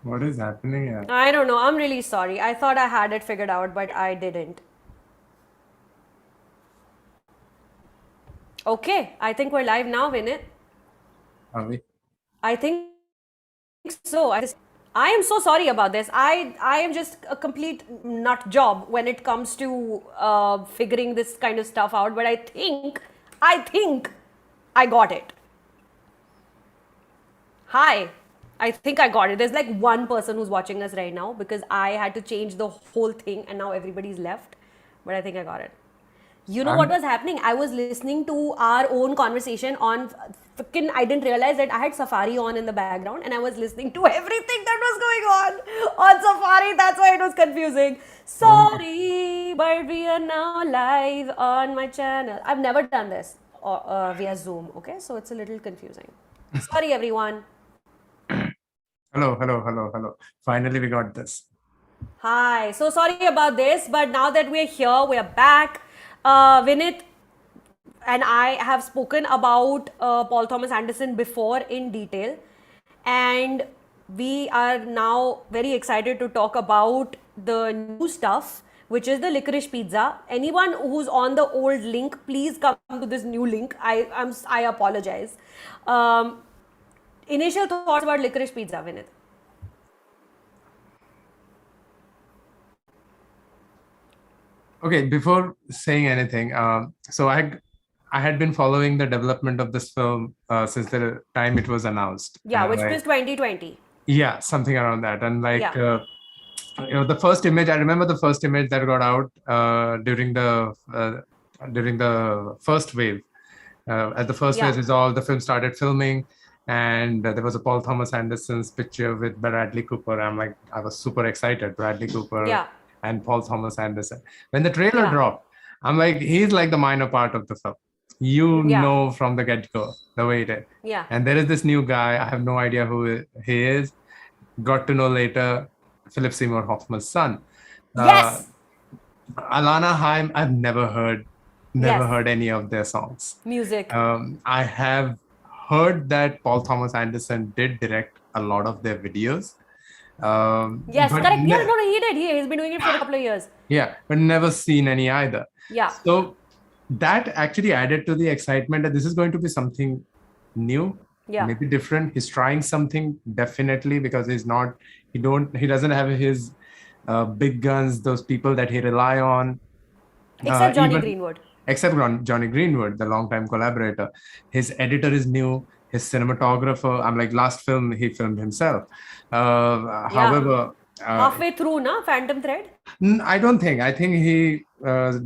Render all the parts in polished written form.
What is happening here? I don't know. I'm really sorry. I thought I had it figured out, but I didn't. Okay, I think we're live now, Vinit. Are we? I think so. I am so sorry about this. I am just a complete nut job when it comes to figuring this kind of stuff out. But I think I got it. Hi. I think I got it. There's like one person who's watching us right now because I had to change the whole thing and now everybody's left. But I think I got it. You know what I'm was happening? I was listening to our own conversation on freaking. I didn't realize that I had Safari on in the background and I was listening to everything that was going on Safari. That's why it was confusing. oh, Sorry, but we are now live on my channel. I've never done this via Zoom, okay? So it's a little confusing. Sorry, everyone. hello. Finally, we got this. Hi. So sorry about this, but now that we're here, we're back. Vinit and I have spoken about Paul Thomas Anderson before in detail, and we are now very excited to talk about the new stuff, which is the Licorice Pizza. Anyone who's on the old link, please come to this new link. I apologize. Um, Initial thoughts about Licorice Pizza, Vinit. Okay, before saying anything, I had been following the development of this film since the time it was announced, Yeah, which was 2020. yeah, something around that, and Yeah. the first image. I remember the first image that got out during the first wave. As the first Yeah. wave is all, the film started filming, and there was a Paul Thomas Anderson's picture with Bradley Cooper. I was super excited. Bradley Cooper Yeah. and Paul Thomas Anderson. When the trailer Yeah. dropped, I'm like, he's like the minor part of the film. You Yeah. know from the get-go the way it is. Yeah. And there is this new guy. I have no idea who he is. Got to know later, Philip Seymour Hoffman's son. Uh, Yes. Alana Haim, I've never Yes. heard any of their songs. Music. I have heard that Paul Thomas Anderson did direct a lot of their videos. Yes, But correct. Yeah, no, no, he did. He's been doing it for a couple of years. yeah, but never seen any either. Yeah. So that actually added to the excitement that this is going to be something new, Yeah. maybe different. He's trying something definitely because he doesn't have his big guns, those people that he rely on. Except Johnny Even Greenwood. except Johnny Greenwood, the longtime collaborator. His editor is new. His cinematographer, I'm like, last film he filmed himself. Yeah. However, Halfway through, na Phantom Thread. I don't think. I think he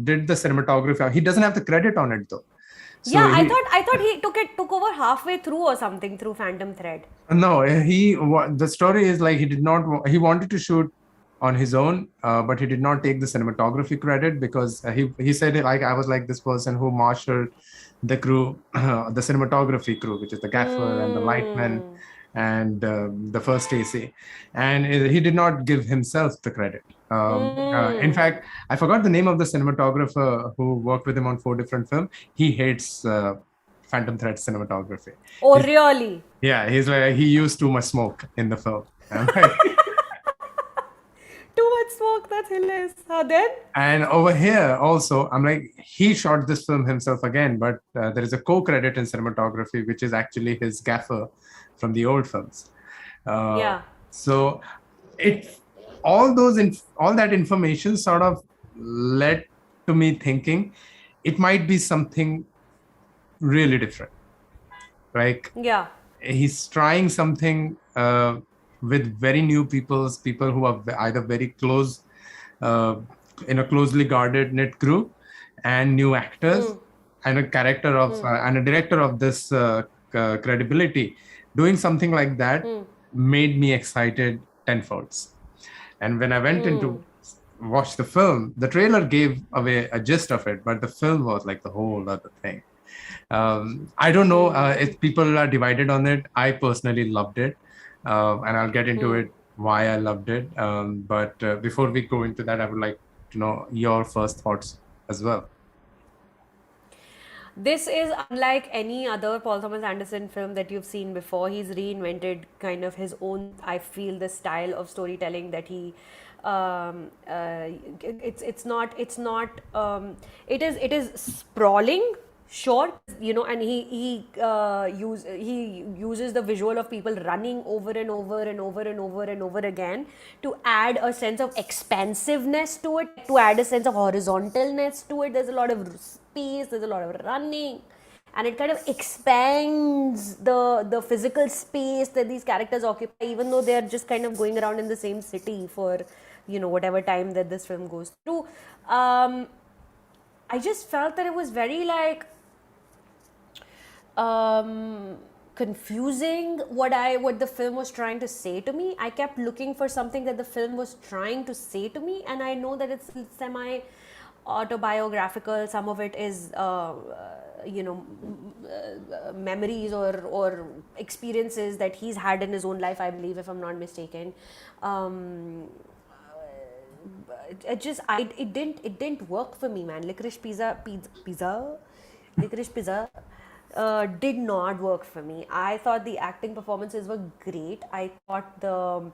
did the cinematography. He doesn't have the credit on it though. So Yeah, he I thought he took over halfway through or something through Phantom Thread. no, the story is like he did not. He wanted to shoot on his own, but he did not take the cinematography credit because he said like I was like this person who marshaled the crew, the cinematography crew, which is the gaffer and the lightman and the first AC, and he did not give himself the credit. In fact, I forgot the name of the cinematographer who worked with him on 4 different films. He hates Phantom Thread cinematography. Oh, He's really? Yeah, he's like he used too much smoke in the film. I'm like, Too much smoke. That's hilarious. Then? and over here also, I'm like he shot this film himself again, but there is a co-credit in cinematography, which is actually his gaffer from the old films. Uh, Yeah. so it all that information sort of led to me thinking it might be something really different. Like Yeah. he's trying something with very new people who are either very close uh, in a closely guarded knit crew and new actors and a character of and a director of this credibility doing something like that made me excited tenfolds. And when I went into watch the film, the trailer gave away a gist of it, but the film was like the whole other thing. I don't know if people are divided on it. I personally loved it, and I'll get into it why I loved it. But before we go into that, I would like to know your first thoughts as well. This is unlike any other Paul Thomas Anderson film that you've seen before. He's reinvented kind of his own, I feel, the style of storytelling that he it is sprawling, sure, and he uses the visual of people running over and over and over and over and over again to add a sense of expansiveness to it, to add a sense of horizontalness to it. There's a lot of space, there's a lot of running, and it kind of expands the physical space that these characters occupy, even though they're just kind of going around in the same city for whatever time that this film goes through. I just felt that it was very like confusing what the film was trying to say to me. I kept looking for something that the film was trying to say to me, and I know that it's semi autobiographical. Some of it is memories or experiences that he's had in his own life, I believe, if I'm not mistaken. It didn't work for me, man. Licorice Pizza did not work for me. I thought the acting performances were great. I thought the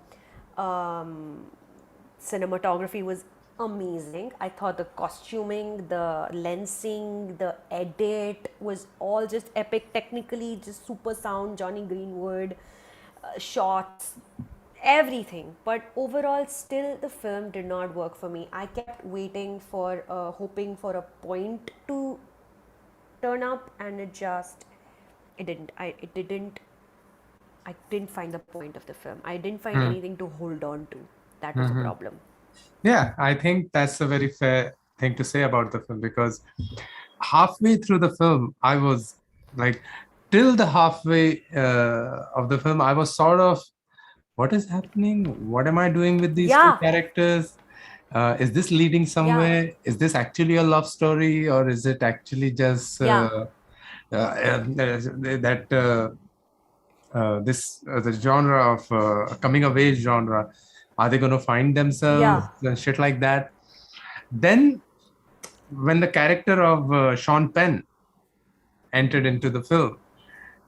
cinematography was amazing. I thought the costuming, the lensing, the edit was all just epic. Technically, just super sound. Johnny Greenwood shots, everything. But overall, still the film did not work for me. I kept waiting for, hoping for a point to turn up, and it didn't. I didn't find the point of the film. I didn't find anything to hold on to. That was a problem. Yeah, I think that's a very fair thing to say about the film, because halfway through the film, I was like, till the halfway of the film, I was sort of, what is happening? What am I doing with these two characters? Is this leading somewhere? Is this actually a love story, or is it actually just the genre of coming of age genre? Are they going to find themselves and shit like that? Then, when the character of Sean Penn entered into the film,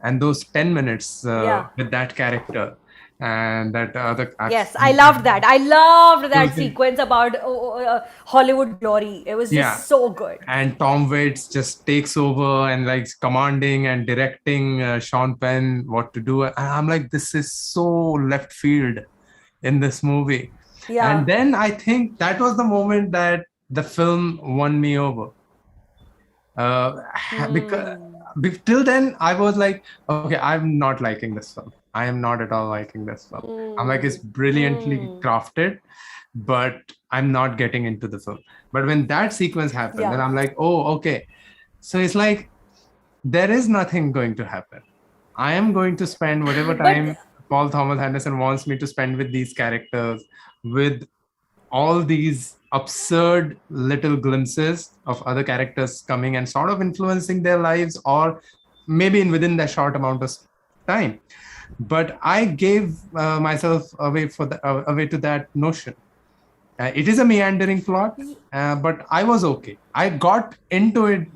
and those 10 minutes with that character, and that other... Yes, I loved that. I loved that sequence about Hollywood glory. It was just so good. And Tom Waits just takes over and like commanding and directing Sean Penn what to do. And I'm like, this is so left field in this movie. And then I think that was the moment that the film won me over. Because till then I was like, okay, I'm not liking this film. I am not at all liking this film. I'm like, it's brilliantly crafted, but I'm not getting into the film. But when that sequence happened, then I'm like, oh, okay. So it's like, there is nothing going to happen. I am going to spend whatever time Paul Thomas Anderson wants me to spend with these characters, with all these absurd little glimpses of other characters coming and sort of influencing their lives, or maybe within that short amount of time. But I gave myself away to that notion. It is a meandering plot, but I was okay. I got into it,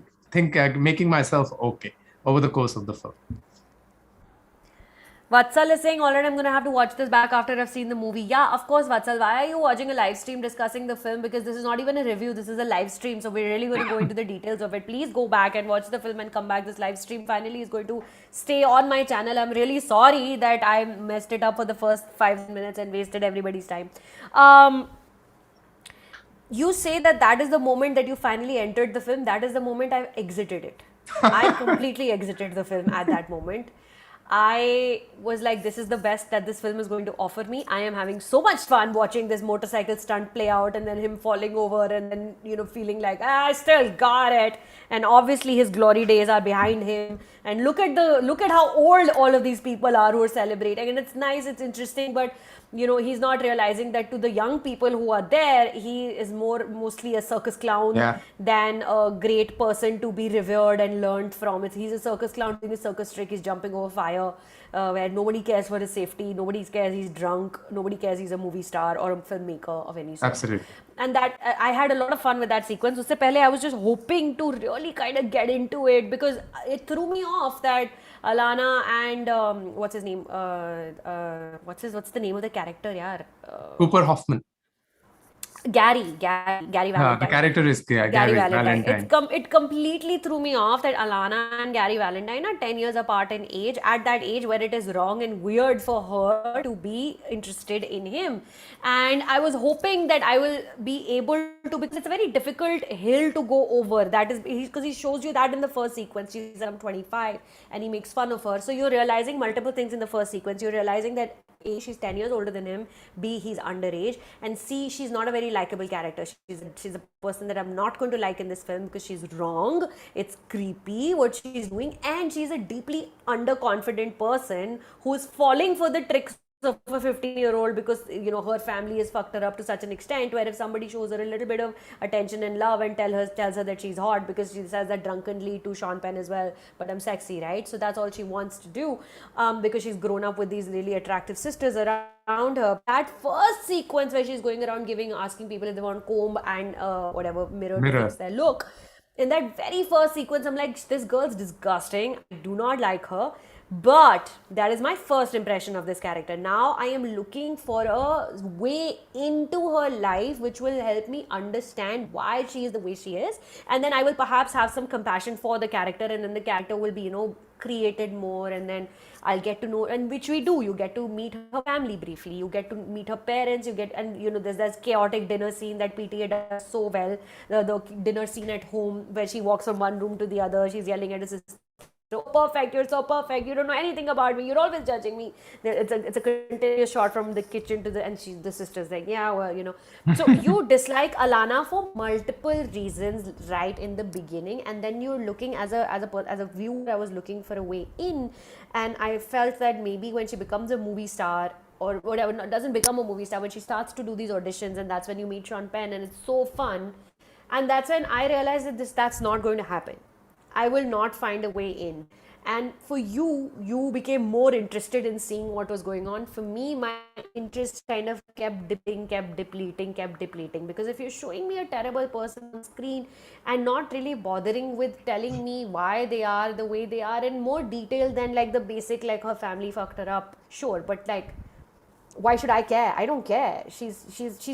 making myself okay over the course of the film. Vatsal is saying, alright, I'm going to have to watch this back after I've seen the movie. Yeah, of course, Vatsal. Why are you watching a live stream discussing the film? Because this is not even a review. This is a live stream. So we're really going to go into the details of it. Please go back and watch the film and come back. This live stream finally is going to stay on my channel. I'm really sorry that I messed it up for the first 5 minutes and wasted everybody's time. You say that is the moment that you finally entered the film. That is the moment I exited it. I completely exited the film at that moment. I was like, this is the best that this film is going to offer me. I am having so much fun watching this motorcycle stunt play out, and then him falling over, and then, feeling like, I still got it. And obviously his glory days are behind him. And look at how old all of these people are who are celebrating. And it's nice, it's interesting, but he's not realizing that to the young people who are there, he is mostly a circus clown than a great person to be revered and learned from. He's a circus clown doing a circus trick. He's jumping over fire empire where nobody cares for his safety, nobody cares he's drunk, nobody cares he's a movie star or a filmmaker of any sort. Absolutely. And that I had a lot of fun with that sequence. Usse pehle I was just hoping to really kind of get into it because it threw me off that Alana and what's his name? What's the name of the character? Yaar? Cooper Hoffman. Gary Valentine. The character is Gary Valentine. It completely threw me off that Alana and Gary Valentine are 10 years apart in age, at that age where it is wrong and weird for her to be interested in him. And I was hoping that I will be able to, because it's a very difficult hill to go over. That is because he shows you that in the first sequence. She's around 25 and he makes fun of her. So you're realizing multiple things in the first sequence. You're realizing that A, she's 10 years older than him, B, he's underage, and C, she's not a very likable character. She's a person that I'm not going to like in this film because she's wrong, it's creepy what she's doing, and she's a deeply underconfident person who's falling for the tricks of a 15-year-old because her family has fucked her up to such an extent where if somebody shows her a little bit of attention and love and tells her that she's hot, because she says that drunkenly to Sean Penn as well, but I'm sexy, right? So that's all she wants to do because she's grown up with these really attractive sisters around her. That first sequence where she's going around asking people if they want comb and mirror to fix their look, in that very first sequence I'm like, this girl's disgusting, I do not like her. But that is my first impression of this character. Now I am looking for a way into her life which will help me understand why she is the way she is, and then I will perhaps have some compassion for the character, and then the character will be created more, and then I'll get to know, and which we do. You get to meet her family briefly, you get to meet her parents, there's that chaotic dinner scene that PTA does so well, the dinner scene at home where she walks from one room to the other, she's yelling at her sister, so perfect, you're so perfect, you don't know anything about me, you're always judging me. It's a continuous shot from the kitchen to the sister's like, yeah, well, so you dislike Alana for multiple reasons right in the beginning, and then you're looking as a viewer, I was looking for a way in, and I felt that maybe when she becomes a movie star or whatever, doesn't become a movie star, when she starts to do these auditions, and that's when you meet Sean Penn and it's so fun, and that's when I realized that that's not going to happen. I will not find a way in. And for you became more interested in seeing what was going on. For me, my interest kind of kept depleting, because if you're showing me a terrible person on screen and not really bothering with telling me why they are the way they are in more detail than like the basic, like her family fucked her up, sure, but like, why should I care? I don't care. She's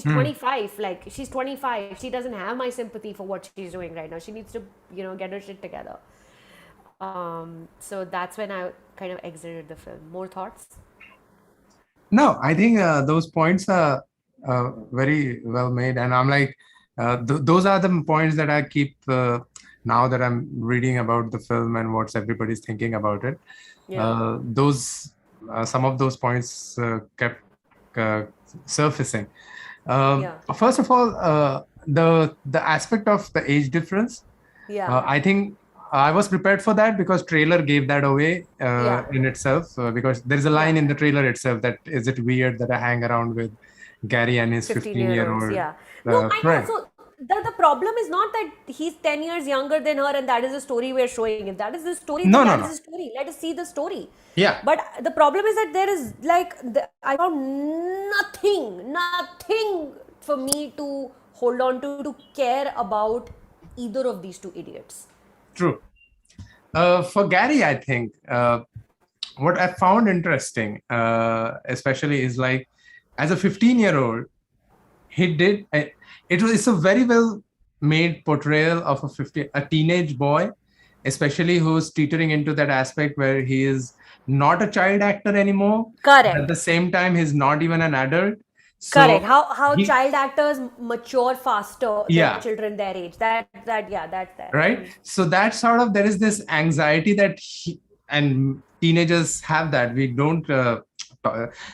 25. Like, she's 25. She doesn't have my sympathy for what she's doing right now. She needs to, get her shit together. So that's when I kind of exited the film. More thoughts? No, I think those points are very well made. And I'm like, those are the points that I keep now that I'm reading about the film and what everybody's thinking about it. Yeah. Some of those points kept surfacing. First of all, the aspect of the age difference. I think I was prepared for that because trailer gave that away in itself. Because there is a line in the trailer itself that, is it weird that I hang around with Gary and his 15-year-old friend? So the problem is not that he's 10 years younger than her and that is the story we're showing. If that is the story, then that is the story. Let us see the story. Yeah. But the problem is that there is I found nothing for me to hold on to care about either of these two idiots. True. For Gary, I think what I found interesting, especially is like, as a 15-year-old, it's a very well made portrayal of a teenage boy, especially who's teetering into that aspect where he is not a child actor anymore. Correct. At the same time, he's not even an adult. So correct. How child actors mature faster than children their age. That's that. Right. So that sort of, there is this anxiety that and teenagers have that. We don't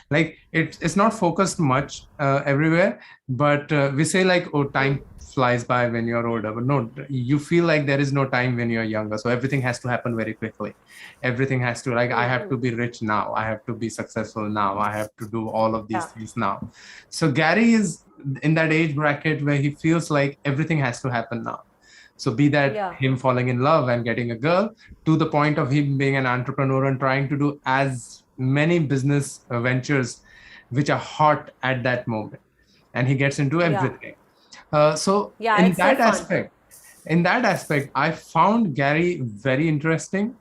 like it's not focused much everywhere, but we say like, oh, time flies by when you're older, but no, you feel like there is no time when you're younger. So everything has to happen very quickly. Everything has to, like, I have to be rich now, I have to be successful now, I have to do all of these things now. So Gary is in that age bracket where he feels like everything has to happen now. So be that Yeah. him falling in love and getting a girl, to the point of him being an entrepreneur and trying to do as many business ventures which are hot at that moment, and he gets into Yeah. everything. So Yeah, it's so fun. in that aspect, I found Gary very interesting.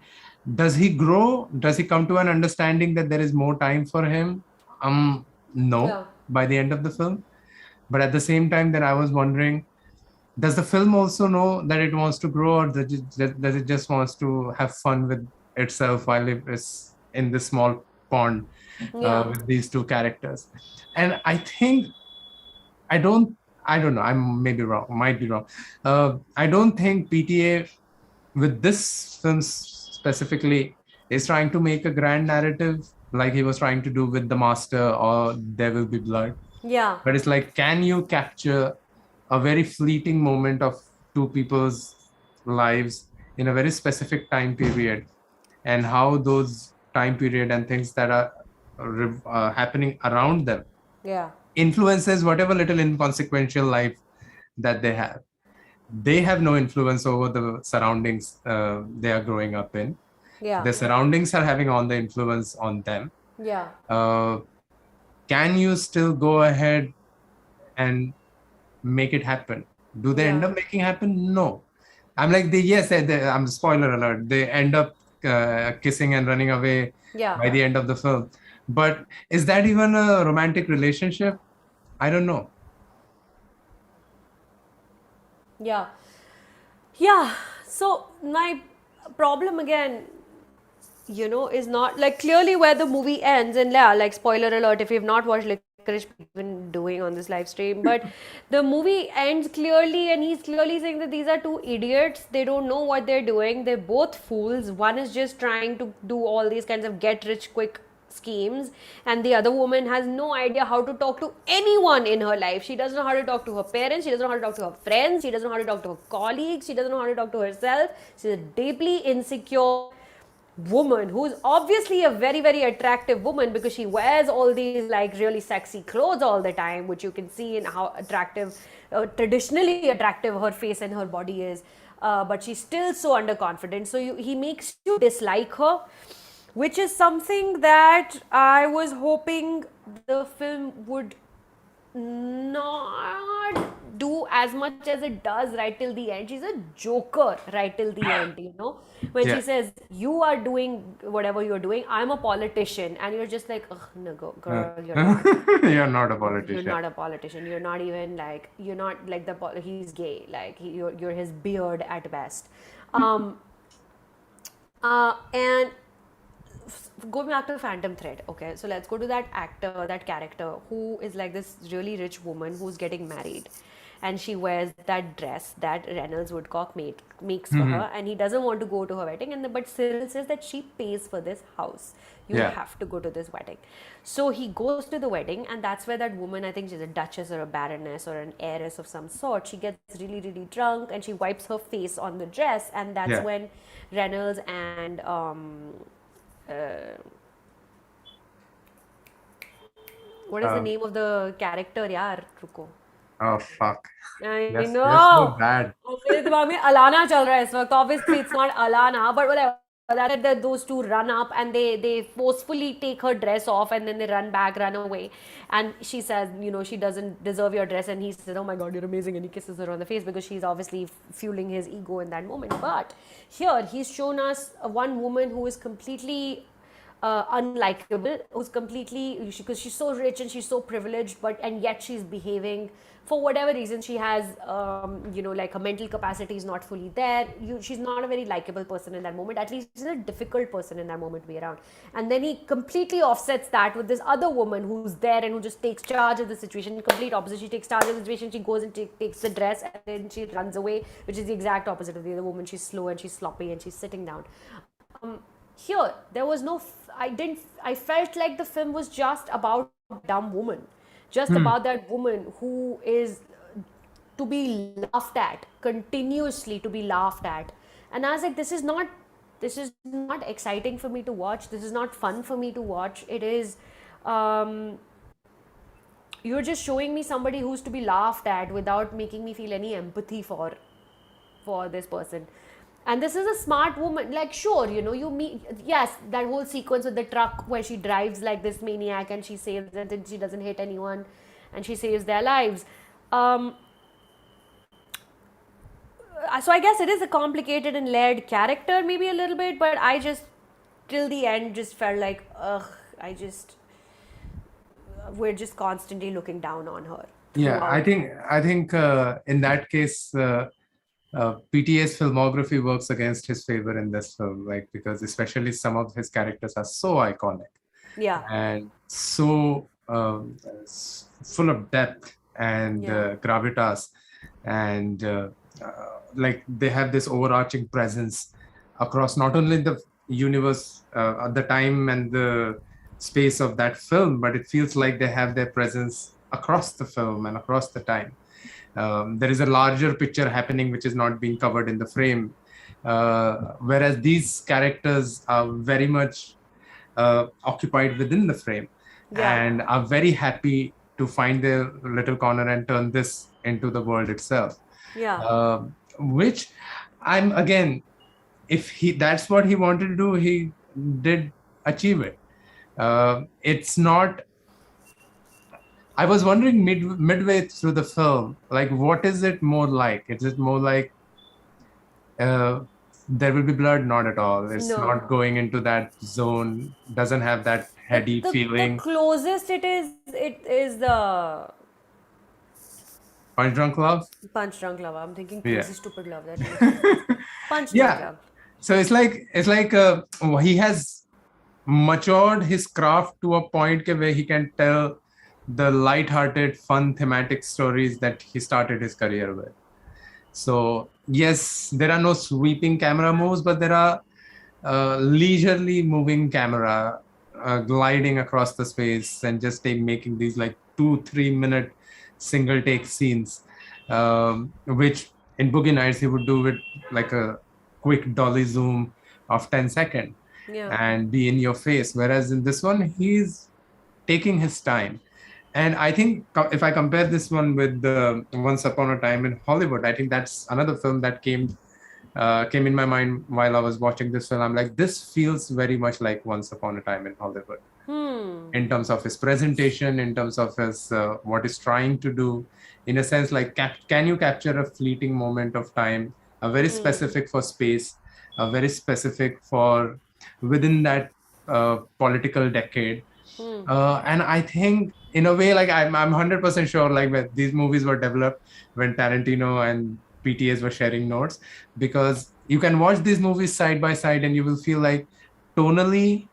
Does he grow? Does he come to an understanding that there is more time for him? No, Yeah. by the end of the film. But at the same time, then I was wondering, does the film also know that it wants to grow, or does it just wants to have fun with itself while it is in this small pond Yeah. with these two characters? And I think I don't I don't know. I may be wrong. Might be wrong. I don't think PTA with this film specifically is trying to make a grand narrative like he was trying to do with The Master or There Will Be Blood. Yeah. But it's like, can you capture a very fleeting moment of two people's lives in a very specific time period, and how those time period and things that are happening around them Yeah. influences whatever little inconsequential life that they have. They have no influence over the surroundings they are growing up in. Yeah. The surroundings are having all the influence on them. Yeah. uh, can you still go ahead and make it happen? Do they end Yeah. up making happen? No. I'm like, I'm spoiler alert, they end up kissing and running away Yeah. by the end of the film. But is that even a romantic relationship? I don't know. Yeah. Yeah. So my problem again, is not like clearly where the movie ends. And yeah, like spoiler alert if you've not watched Licorice Pizza, been doing on this live stream, but the movie ends clearly, and he's clearly saying that these are two idiots. They don't know what they're doing. They're both fools. One is just trying to do all these kinds of get rich quick schemes, and the other woman has no idea how to talk to anyone in her life. She doesn't know how to talk to her parents, she doesn't know how to talk to her friends, she doesn't know how to talk to her colleagues, she doesn't know how to talk to herself. She's a deeply insecure woman who's obviously a very very attractive woman because she wears all these like really sexy clothes all the time, which you can see in how attractive, traditionally attractive her face and her body is, but she's still so underconfident. So he makes you dislike her, which is something that I was hoping the film would not do as much as it does right till the end. She's a joker right till the end, when Yeah. she says, "You are doing whatever you're doing, I'm a politician," and you're just like, "Ugh, no, girl, you're not. You're not a You're politician. not a politician. You're not even like, you're not like he's gay. Like, you're his beard at best." Um, and going back to Phantom Thread, okay, so let's go to that character who is like this really rich woman who's getting married, and she wears that dress that Reynolds Woodcock makes for her, and he doesn't want to go to her wedding, but Cyril says that she pays for this house. You Yeah. have to go to this wedding. So he goes to the wedding, and that's where that woman, I think she's a duchess or a baroness or an heiress of some sort, she gets really, really drunk and she wipes her face on the dress, and that's Yeah. when Reynolds and what is the name of the character? Yaar, रुको. Oh fuck. I You're so know. bad. मेरे दिमाग में Alana चल रहा है इस वक्त. Obviously, it's not Alana, but whatever. That those two run up and they forcefully take her dress off, and then they run away, and she says, she doesn't deserve your dress, and he says, "Oh my God, you're amazing," and he kisses her on the face because she's obviously fueling his ego in that moment. But here he's shown us one woman who is completely unlikable, who's completely, because she's so rich and she's so privileged, and yet she's behaving for whatever reason. She has like her mental capacity is not fully there. She's not a very likable person in that moment. At least she's a difficult person in that moment to be around. And then he completely offsets that with this other woman who's there and who just takes charge of the situation. Complete opposite. She takes charge of the situation. She goes and takes the dress, and then she runs away, which is the exact opposite of the other woman. She's slow and she's sloppy and she's sitting down. Here there was no I felt like the film was just about a dumb woman, just about that woman who is to be laughed at, continuously to be laughed at. And I was like, this is not exciting for me to watch, this is not fun for me to watch. It is you're just showing me somebody who's to be laughed at without making me feel any empathy for for this person. And this is a smart woman. Like, sure, you meet, yes, that whole sequence with the truck where she drives like this maniac and she saves it and she doesn't hit anyone and she saves their lives. So I guess it is a complicated and layered character, maybe a little bit, but I just, till the end, just felt like, ugh, we're just constantly looking down on her. Yeah, I think in that case, PTA's filmography works against his favor in this film, like, because especially some of his characters are so iconic Yeah. and so full of depth and gravitas, and like they have this overarching presence across not only the universe, the time and the space of that film, but it feels like they have their presence across the film and across the time. There is a larger picture happening which is not being covered in the frame, whereas these characters are very much occupied within the frame and are very happy to find their little corner and turn this into the world itself. Which I'm, again, if that's what he wanted to do, he did achieve it. It's not, I was wondering midway through the film, like, what is it more like? Is it more like there will be blood? Not at all. It's not going into that zone. Doesn't have that heady feeling. The closest it is the Punch Drunk Love. Punch Drunk Love. I'm thinking Crazy Stupid Love. That makes Punch Drunk Love. So it's like he has matured his craft to a point where he can tell the light-hearted, fun, thematic stories that he started his career with. So yes, there are no sweeping camera moves, but there are leisurely moving camera gliding across the space and just making these like 2-3 minute single take scenes, which in Boogie Nights he would do with like a quick dolly zoom of 10 seconds and be in your face. Whereas in this one, he's taking his time. And I think if I compare this one with Once Upon a Time in Hollywood, I think that's another film that came in my mind while I was watching this film. I'm like, this feels very much like Once Upon a Time in Hollywood. In terms of his presentation, in terms of his what he's trying to do, in a sense, like, can you capture a fleeting moment of time, a very specific for space, a very specific for within that political decade. And I think in a way, like, I'm 100% sure, like, when these movies were developed when Tarantino and PTAs were sharing notes, because you can watch these movies side by side and you will feel like tonally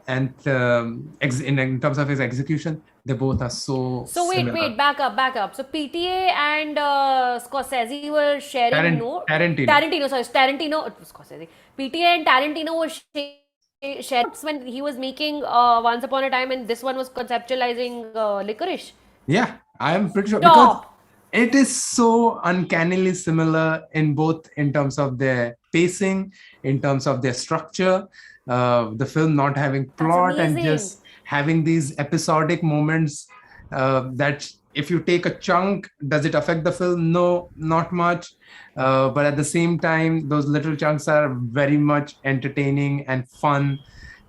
and in terms of his execution, they both are so similar. Wait, back up. So PTA and Scorsese were sharing notes. Scorsese. PTA and Tarantino were sharing notes when he was making Once Upon a Time, and this one was conceptualizing Licorice. Yeah, I am pretty sure. Because it is so uncannily similar in both, in terms of their pacing, in terms of their structure, the film not having plot and just having these episodic moments that if you take a chunk, does it affect the film? No, not much. But at the same time, those little chunks are very much entertaining and fun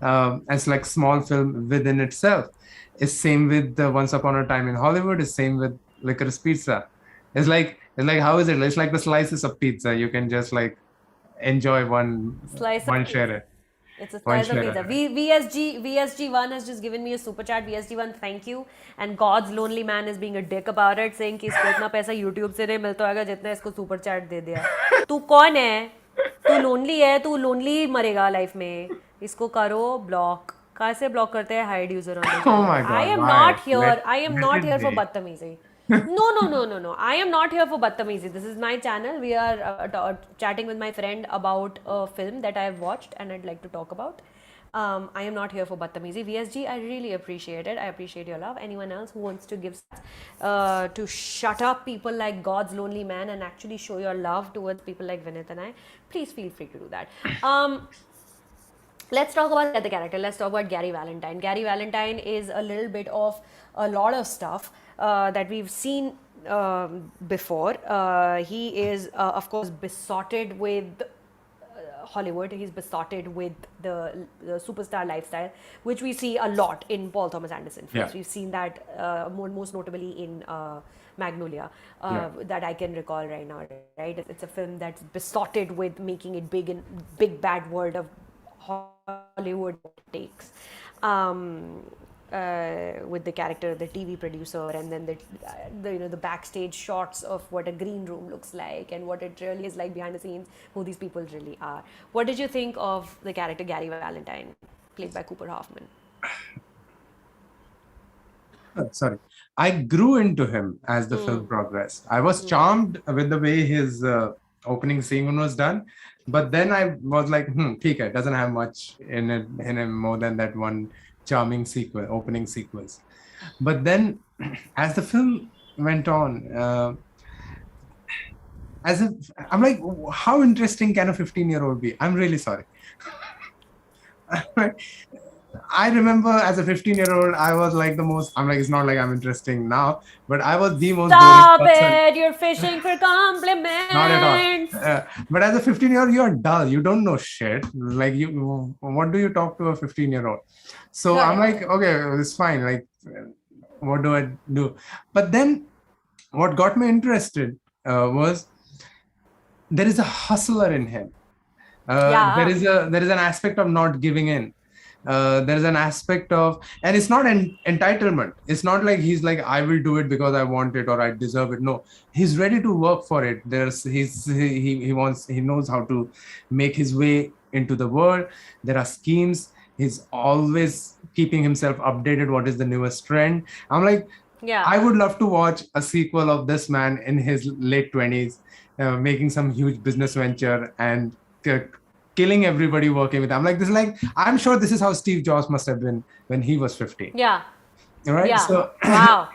as like small film within itself. It's same with the Once Upon a Time in Hollywood. It's same with Licorice Pizza. It's like how is it? It's like the slices of pizza. You can just like enjoy one share it. It's a slice of pizza. VSG1 has just given me a super chat. VSG1, thank you. And God's Lonely Man is being a dick about it, saying कि इसको इतना पैसा YouTube से नहीं मिलता होगा जितना इसको super chat दे दिया. तू कौन है? तू lonely है? तू lonely मरेगा life में. इसको करो block. कैसे block करते हैं hide user on the Oh my God! I am not here. I am not here for बदतमीजी. No. I am not here for Battamizi. This is my channel. We are chatting with my friend about a film that I have watched and I'd like to talk about. I am not here for Battamizi. VSG, I really appreciate it. I appreciate your love. Anyone else who wants to give to shut up people like God's Lonely Man and actually show your love towards people like Vinit and I, please feel free to do that. Let's talk about the other character. Let's talk about Gary Valentine. Gary Valentine is a little bit of a lot of stuff that we've seen before. He is, of course, besotted with Hollywood. He's besotted with the superstar lifestyle, which we see a lot in Paul Thomas Anderson films. Yeah. We've seen that most notably in Magnolia, Yeah. that I can recall right now. Right, it's a film that's besotted with making it big in big bad world of Hollywood takes. With the character of the TV producer, and then the backstage shots of what a green room looks like and what it really is like behind the scenes, who these people really are. What did you think of the character Gary Valentine, played by Cooper Hoffman? Sorry. I grew into him as the film progressed. I was charmed with the way his opening scene was done, but then I was like, ठीक है, doesn't have much in him more than that one charming opening sequence. But then, as the film went on, I'm like, how interesting can a 15-year-old be? I'm really sorry. I remember as a 15-year-old, I was like I'm like, it's not like I'm interesting now, but I was the most Stop boring person. it! You're fishing for compliments. Not at all. But as a 15-year-old, you're dull. You don't know shit. Like, what do you talk to a 15-year-old? So I'm like, okay, it's fine. Like, what do I do? But then what got me interested was there is a hustler in him. There is an aspect of not giving in. There's an aspect of, and it's not an entitlement. It's not like he's like, I will do it because I want it or I deserve it. No, he's ready to work for it. He knows how to make his way into the world. There are schemes. He's always keeping himself updated. What is the newest trend? I'm like, I would love to watch a sequel of this man in his late 20s, making some huge business venture and killing everybody working with him. I'm like, I'm sure this is how Steve Jobs must have been when he was 15. Yeah. Right? Yeah. So, wow.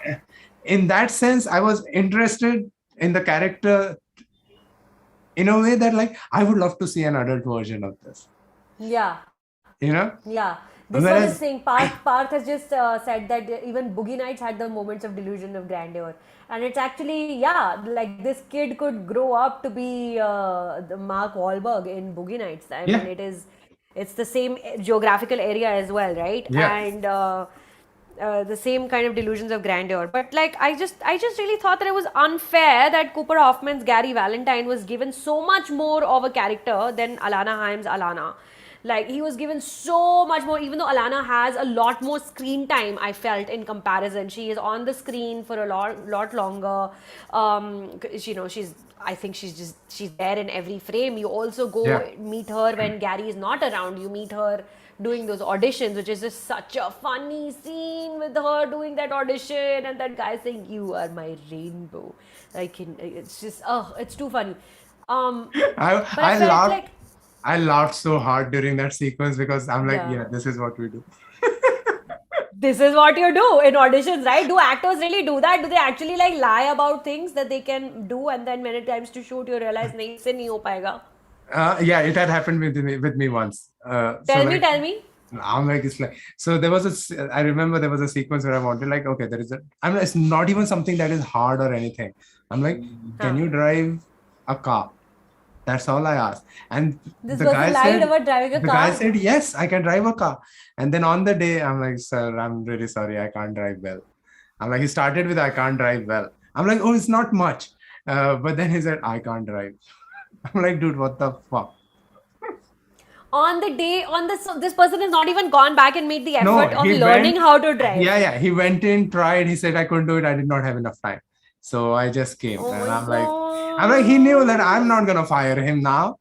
In that sense, I was interested in the character in a way that, like, I would love to see an adult version of this. Yeah. You know? Yeah. This was his thing. Parth has just said that even Boogie Nights had the moments of delusion of grandeur. And it's actually, like this kid could grow up to be the Mark Wahlberg in Boogie Nights. I mean, it's the same geographical area as well, right? Yeah. And the same kind of delusions of grandeur. But like, I just really thought that it was unfair that Cooper Hoffman's Gary Valentine was given so much more of a character than Alana Haim's Alana. Like, he was given so much more, even though Alana has a lot more screen time, I felt, in comparison. She is on the screen for a lot longer. I think she's there in every frame. You also go meet her when Gary is not around. You meet her doing those auditions, which is just such a funny scene with her doing that audition and that guy saying, "You are my rainbow." Like, it's just, it's too funny. I laughed so hard during that sequence because I'm like, this is what we do. This is what you do in auditions, right? Do actors really do that? Do they actually like lie about things that they can do, and then when it comes to shoot, you realize nahi se nahi ho payega? It had happened with me once. Tell me. I'm like, it's like, so I remember there was a sequence where I wanted, like, okay, it's not even something that is hard or anything. I'm like, can you drive a car? That's all I asked. And the guy said, yes, I can drive a car. And then on the day, I'm like, sir, I'm really sorry, I can't drive well. I'm like, he started with, I can't drive well. I'm like, oh, it's not much. But then he said, I can't drive. I'm like, dude, what the fuck? This person has not even gone back and made the effort of learning how to drive. Yeah. He went in, tried. He said, I couldn't do it. I did not have enough time. So I just came. And I'm like, he knew that I'm not going to fire him now.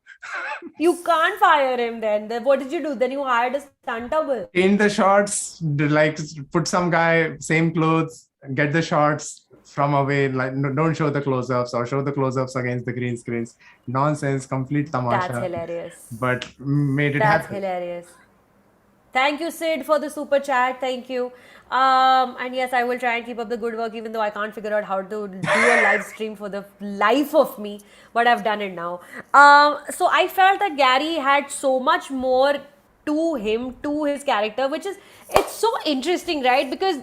You can't fire him then. What did you do? Then you hired a stunt double. In the shots, like, put some guy, same clothes, get the shots from away. Like, don't show the close-ups or show the close-ups against the green screens. Nonsense, complete tamasha. That's hilarious. But made it happen. That's hilarious. Thank you, Sid, for the super chat. Thank you. And yes, I will try and keep up the good work, even though I can't figure out how to do a live stream for the life of me. But I've done it now. So I felt that Gary had so much more to him, to his character, it's so interesting, right? Because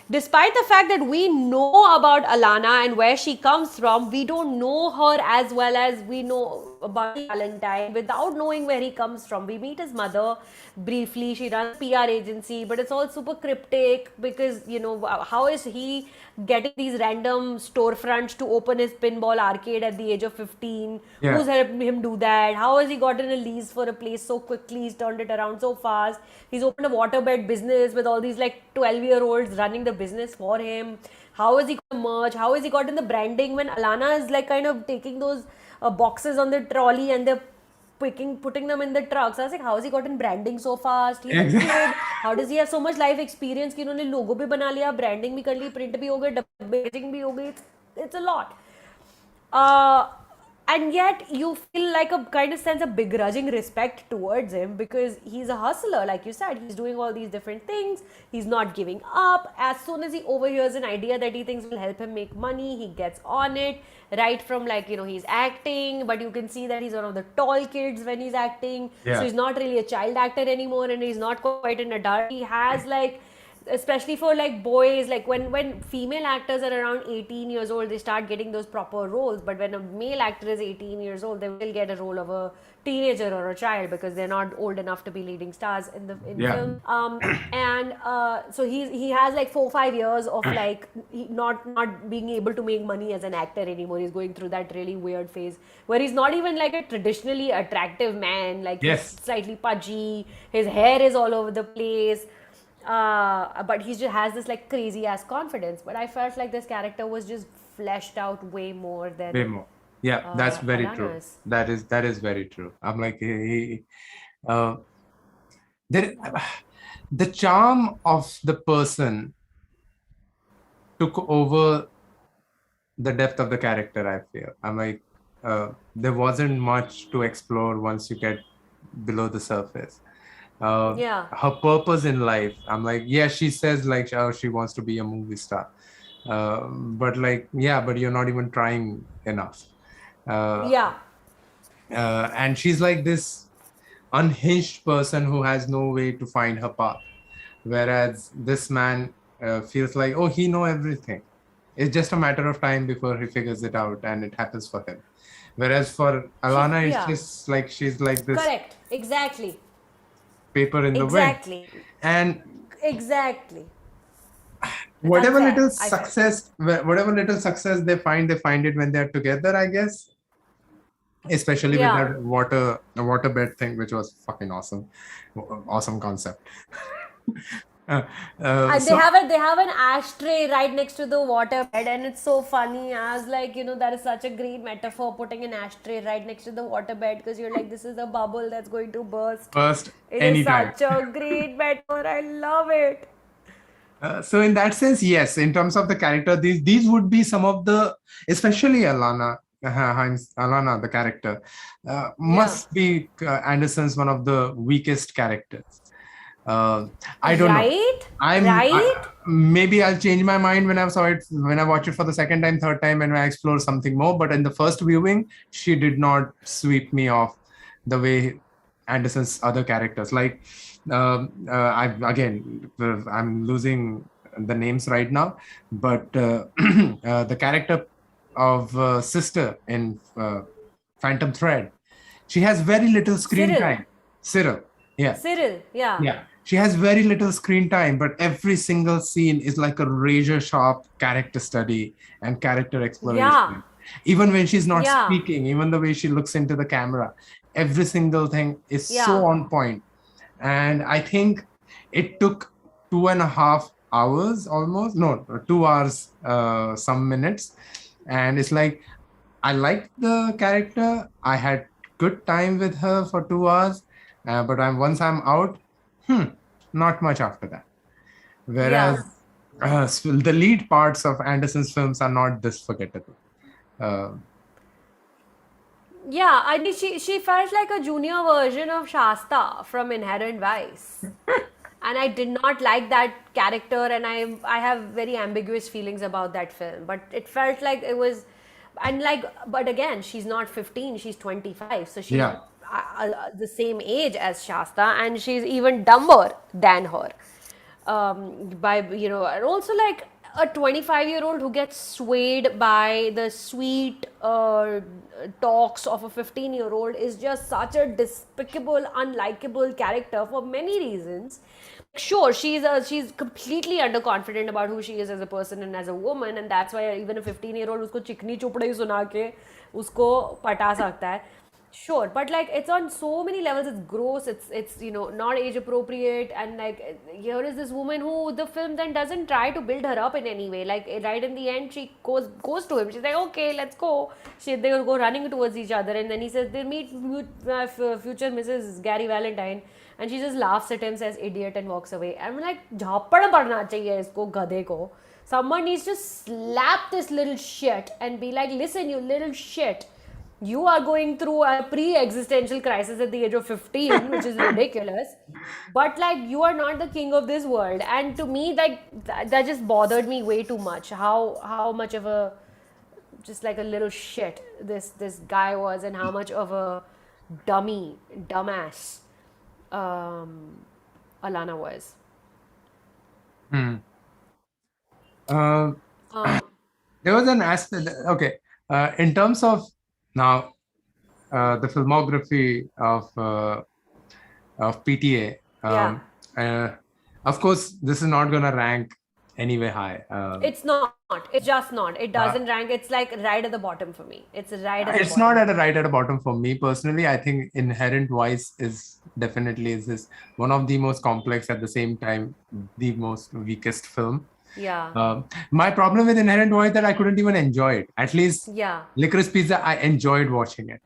despite the fact that we know about Alana and where she comes from, we don't know her as well as we know about Valentine without knowing where he comes from. We meet his mother briefly. She runs a PR agency, but it's all super cryptic because, how is he getting these random storefronts to open his pinball arcade at the age of 15? Yeah. Who's helped him do that? How has he gotten a lease for a place so quickly? He's turned it around so fast. He's opened a waterbed business with all these like 12-year-olds running the business for him. How has he got the merch? How has he gotten the branding when Alana is like kind of taking those boxes on the trolley and they're putting them in the trucks? I was like, how has he gotten branding so fast? He's a kid. How does he have so much life experience कि उन्होंने logo भी बना लिया, branding भी कर ली, print भी हो गए, डब्बे packaging भी हो गई. It's a lot. And yet you feel like a kind of sense of begrudging respect towards him because he's a hustler, like you said. He's doing all these different things. He's not giving up. As soon as he overhears an idea that he thinks will help him make money, he gets on it. Right from he's acting, but you can see that he's one of the tall kids when he's acting. Yeah. So he's not really a child actor anymore, and he's not quite an adult. He has especially for like boys, like when female actors are around 18 years old, they start getting those proper roles. But when a male actor is 18 years old, they will get a role of a teenager or a child because they're not old enough to be leading stars in film. So he has like 4-5 years of like not being able to make money as an actor anymore. He's going through that really weird phase where he's not even like a traditionally attractive man. Like Yes. he's slightly pudgy, his hair is all over the place. But he just has this like crazy ass confidence. But I felt like this character was just fleshed out way more than Way more. Yeah, that's very true. Alana's. That is very true. I'm like there, the charm of the person took over the depth of the character. I feel I'm like there wasn't much to explore once you get below the surface. Her purpose in life, I'm like, yeah, she says like, oh, she wants to be a movie star, but like, yeah, but you're not even trying enough. And she's like this unhinged person who has no way to find her path, whereas this man feels like, oh, he know everything. It's just a matter of time before he figures it out, and it happens for him. Whereas for Alana, it's just like she's like this. Correct. Exactly. Paper in the wind. And whatever little success they find it when they're together, I guess. Especially with that waterbed thing, which was fucking awesome concept. And they have an ashtray right next to the waterbed, and it's so funny. I was like, that is such a great metaphor, putting an ashtray right next to the waterbed, because you're like, this is a bubble that's going to burst. It anytime. is such a great metaphor. I love it. So in that sense, yes, in terms of the character, these would be some of the, especially Alana, the character, must be Anderson's one of the weakest characters. I don't know. Maybe I'll change my mind when I watch it for the second time, third time, and I explore something more. But in the first viewing, she did not sweep me off the way Anderson's other characters. Like, I'm losing the names right now, but the character of sister in Phantom Thread, she has very little screen time. Cyril, yeah. She has very little screen time, but every single scene is like a razor sharp character study and character exploration. Yeah. Even when she's not speaking, even the way she looks into the camera, every single thing is so on point. And I think it took 2.5 hours almost. No, 2 hours, some minutes. And it's like, I liked the character. I had good time with her for 2 hours. But once I'm out, not much after that. Whereas the lead parts of Anderson's films are not this forgettable. I mean, she felt like a junior version of Shasta from Inherent Vice. And I did not like that character, and I have very ambiguous feelings about that film. But it felt like it was, and like, but again, she's not 15, she's 25, so she's the same age as Shasta, and she's even dumber than her. by, and also like a 25-year-old who gets swayed by the sweet talks of a 15-year-old is just such a despicable, unlikable character for many reasons. Sure, she's completely underconfident about who she is as a person and as a woman, and that's why even a 15-year-old उसको चिकनी चुपड़ी सुना के उसको पटा सकता है. Sure, but like it's on so many levels. It's gross. It's not age appropriate, and like here is this woman who the film then doesn't try to build her up in any way. Like right in the end, she goes to him. She's like, okay, let's go. They go running towards each other, and then he says they meet future Mrs. Gary Valentine, and she just laughs at him, says idiot, and walks away. I'm like, झापड़ पड़ना चाहिए इसको गधे को. Someone needs to slap this little shit and be like, listen, you little shit. You are going through a pre-existential crisis at the age of 15, which is ridiculous. But like, you are not the king of this world. And to me, like that just bothered me way too much. How much of a just like a little shit this guy was, and how much of a dumbass Alana was. There was an aspect. Okay, in terms of now the filmography of PTA. Of course, this is not gonna rank anyway high. It's not. It's just not. It doesn't rank. It's like right at the bottom for me. It's right at the It's bottom. not right at the bottom for me personally. I think Inherent Vice is definitely this one of the most complex, at the same time the most weakest film. Yeah. My problem with Inherent Vice that I couldn't even enjoy it. At least Yeah. Licorice Pizza, I enjoyed watching it.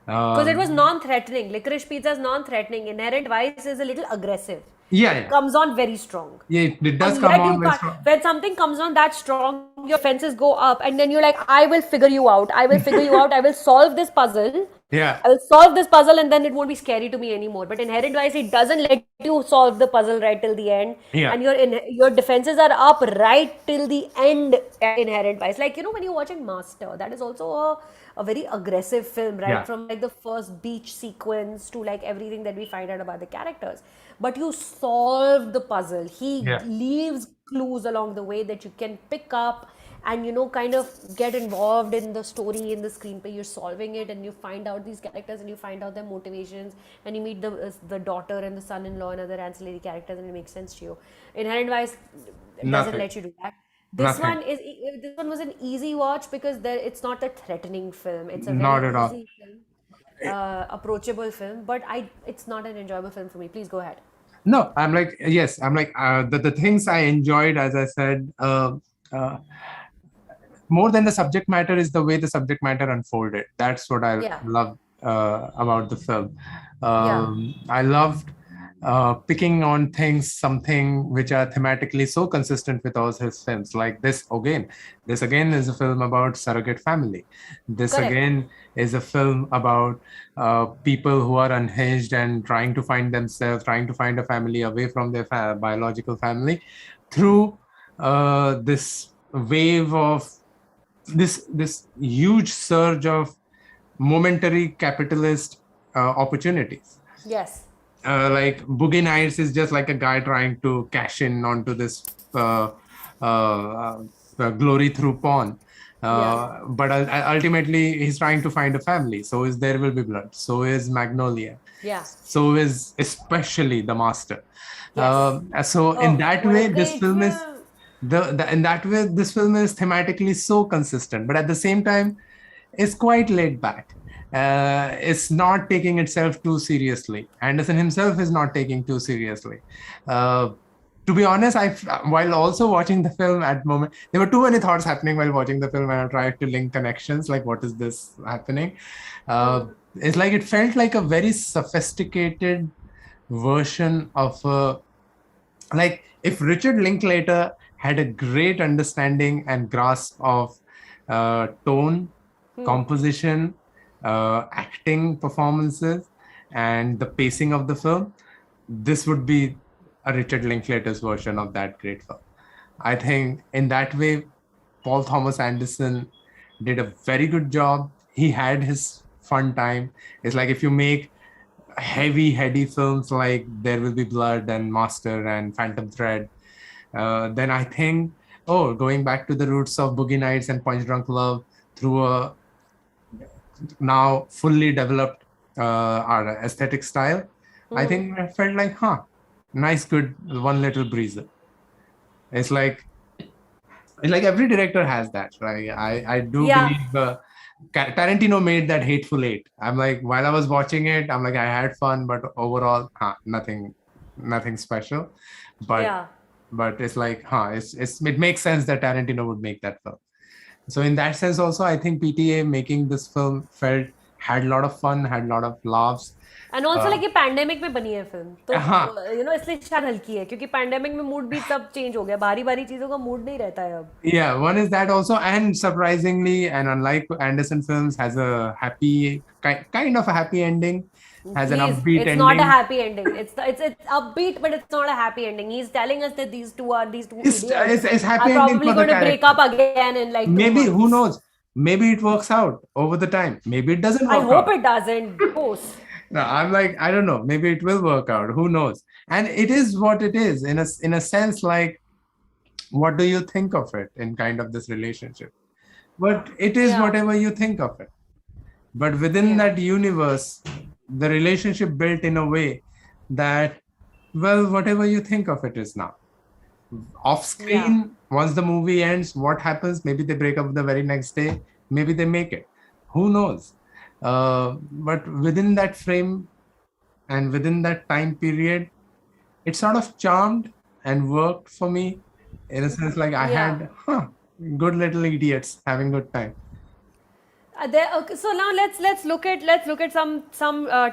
Because it was non-threatening. Licorice Pizza is non-threatening. Inherent Vice is a little aggressive. Yeah. It comes on very strong. Yeah, it does And come yet on you very can't- strong. When something comes on that strong, your fences go up, and then you're like, I will figure you out. I will figure you out. I will solve this puzzle. Yeah. I will solve this puzzle, and then it won't be scary to me anymore. But Inherent Vice, it doesn't let you solve the puzzle right till the end. Yeah. And your defenses are up right till the end at Inherent Vice. Like, when you're watching Master, that is also a very aggressive film, right? Yeah. From like the first beach sequence to like everything that we find out about the characters. But you solve the puzzle. He leaves clues along the way that you can pick up and kind of get involved in the story, in the screenplay. You're solving it, and you find out these characters, and you find out their motivations, and you meet the daughter and the son-in-law and other ancillary characters, and it makes sense to you. Inherent Vice doesn't Nothing. let you do that. This Nothing. one was an easy watch because it's not a threatening film. It's a very Not at all. easy film, approachable film, but it's not an enjoyable film for me. Please go ahead. No, I'm like, yes, I'm like, the things I enjoyed, as I said, more than the subject matter is the way the subject matter unfolded. That's what I love about the film. I loved picking on something which are thematically so consistent with all his films. Like this again is a film about surrogate family. This Correct. again is a film about people who are unhinged and trying to find themselves, trying to find a family away from their biological family through this wave of this huge surge of momentary capitalist opportunities. Yes. Like Boogie Nights is just like a guy trying to cash in onto this glory through porn. But ultimately he's trying to find a family. So is There Will Be Blood. So is Magnolia. Yeah. So is especially The Master. Yes. So in that way, this great film is film. in that way, this film is thematically so consistent, but at the same time, it's quite laid back. It's not taking itself too seriously. Anderson himself is not taking too seriously. To be honest, while also watching the film at the moment, there were too many thoughts happening while watching the film, and I tried to link connections, like what is this happening? It's like it felt like a very sophisticated version of like if Richard Linklater had a great understanding and grasp of tone, composition, acting performances, and the pacing of the film, this would be a Richard Linklater's version of that great film. I think in that way, Paul Thomas Anderson did a very good job. He had his fun time. It's like if you make heady films like There Will Be Blood and Master and Phantom Thread, Then I think, going back to the roots of Boogie Nights and Punch Drunk Love through a now fully developed our aesthetic style, I think I felt like, nice, good, one little breezer. It's like every director has that, right? I do Yeah. believe Tarantino made that Hateful Eight. I'm like, while I was watching it, I'm like, I had fun, but overall, nothing special. But Yeah. it's like, it makes sense that Tarantino would make that film. So in that sense, also, I think PTA making this film had a lot of fun, had a lot of laughs. And also Uh, like ये pandemic में बनी है film तो हाँ, इसलिए शायद हल्की है क्योंकि पैंडेमिक में मूड भी सब चेंज हो गया भारी भारी चीजों का मूड नहीं रहता है अब yeah, one is that also, and surprisingly, and unlike Anderson films, has a kind of a happy ending, has an Please, upbeat it's not a ending. happy ending. It's upbeat, but it's not a happy ending. He's telling us that these two idiots It's are happy ending probably for the going to break character. up again in like two Maybe, who months. knows? Maybe it works out over the time. Maybe it doesn't I work hope out. it doesn't. Gross. No, I'm like, I don't know. Maybe it will work out. Who knows? And it is what it is in a sense. Like, what do you think of it in kind of this relationship? But it is Yeah. whatever you think of it. But within Yeah. that universe, the relationship built in a way that, well, whatever you think of it is now. Off screen, Yeah. once the movie ends, what happens? Maybe they break up the very next day. Maybe they make it. Who knows? But within that frame and within that time period, it sort of charmed and worked for me in a sense, like I Yeah. had good little idiots having good time. Okay, so now let's look at some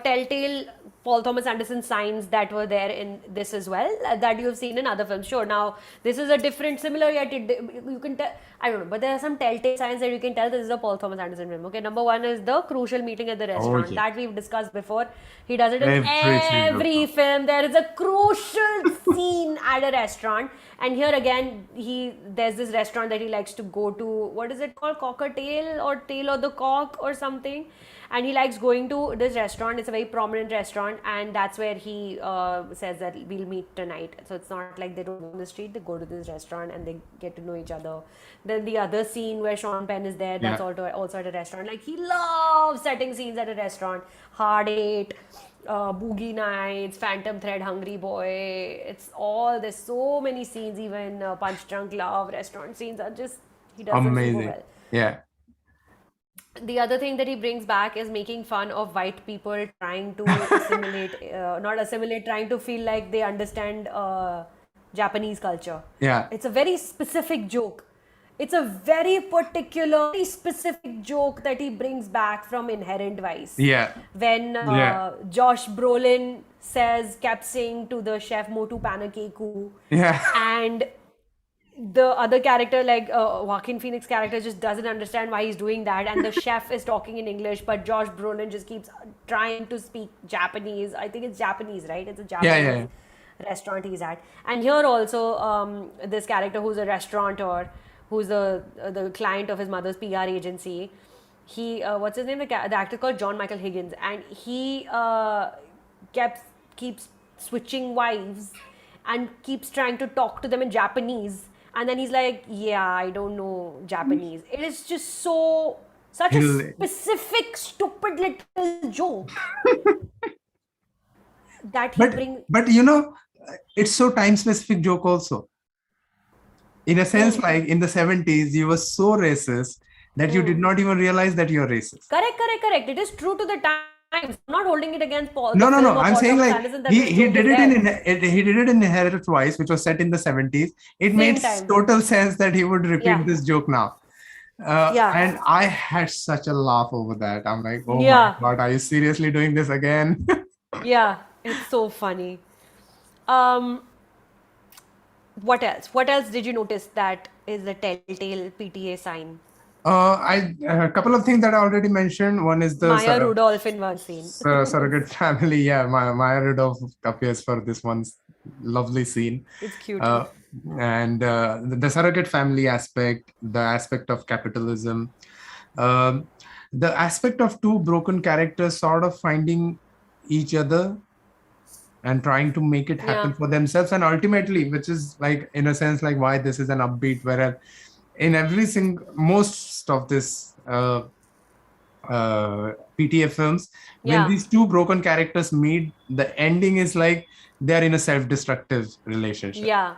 telltale Paul Thomas Anderson signs that were there in this as well that you have seen in other films. Sure, now this is a different, similar yet you can tell. I don't know, but there are some telltale signs that you can tell this is a Paul Thomas Anderson film. Okay, number one is the crucial meeting at the Oh restaurant yeah, that we've discussed before. He does it in every single every film. film. There is a crucial scene at a restaurant, and here again, there's this restaurant that he likes to go to. What is it called? Cockatiel or Tail of the Cock or something. And he likes going to this restaurant. It's a very prominent restaurant, and that's where he says that we'll meet tonight. So it's not like they don't go on the street; they go to this restaurant and they get to know each other. Then the other scene where Sean Penn is there, that's Yeah, also at a restaurant. Like he loves setting scenes at a restaurant. Hard Eight, Boogie Nights, Phantom Thread, Hungry Boy. It's all, there's so many scenes. Even Punch Drunk Love restaurant scenes are just, he does them super amazing. well. Yeah, The other thing that he brings back is making fun of white people trying to assimilate, not assimilate, trying to feel like they understand Japanese culture. yeah, It's a very specific joke. It's a very particular, very specific joke that he brings back from Inherent Vice. yeah, When yeah, Josh Brolin kept saying to the chef Motu Panakeku, yeah. and the other character, like Joaquin Phoenix character, just doesn't understand why he's doing that, and the chef is talking in English, but Josh Brolin just keeps trying to speak Japanese. I think it's Japanese, right? It's a Yeah, Japanese yeah, restaurant he's at. And here also, this character who's a restaurateur, who's the client of his mother's PR agency, he what's his name? The actor called John Michael Higgins, and he keeps switching wives and keeps trying to talk to them in Japanese. And then he's like, "Yeah, I don't know Japanese." It is just such a He'll- specific, stupid little joke that he but brings. it's so time specific joke also. In a sense, like in the 70s, you were so racist that you did not even realize that you're racist. Correct. It is true to the times. I'm not holding it against Paul. No, The no, film no. of I'm Paul saying Thomas like Anderson, that he this he joke did is it in there. he did it in Inherit Twice, which was set in the 70s. It made Same time. total sense that he would repeat Yeah. this joke now. Yeah. And I had such a laugh over that. I'm like, oh my Yeah. God, are you seriously doing this again? Yeah. It's so funny. Um, what else? What else did you notice that is a telltale PTA sign? A couple of things that I already mentioned. One is the Maya Rudolph in one scene. surrogate family. Yeah, Maya Rudolph appears for this one lovely scene. It's cute. And the surrogate family aspect, the aspect of capitalism, the aspect of two broken characters sort of finding each other and trying to make it happen for themselves. And ultimately, which is like, in a sense, like why this is an upbeat, whereas in most of this PTA films, when these two broken characters meet, the ending is like they're in a self-destructive relationship. Yeah.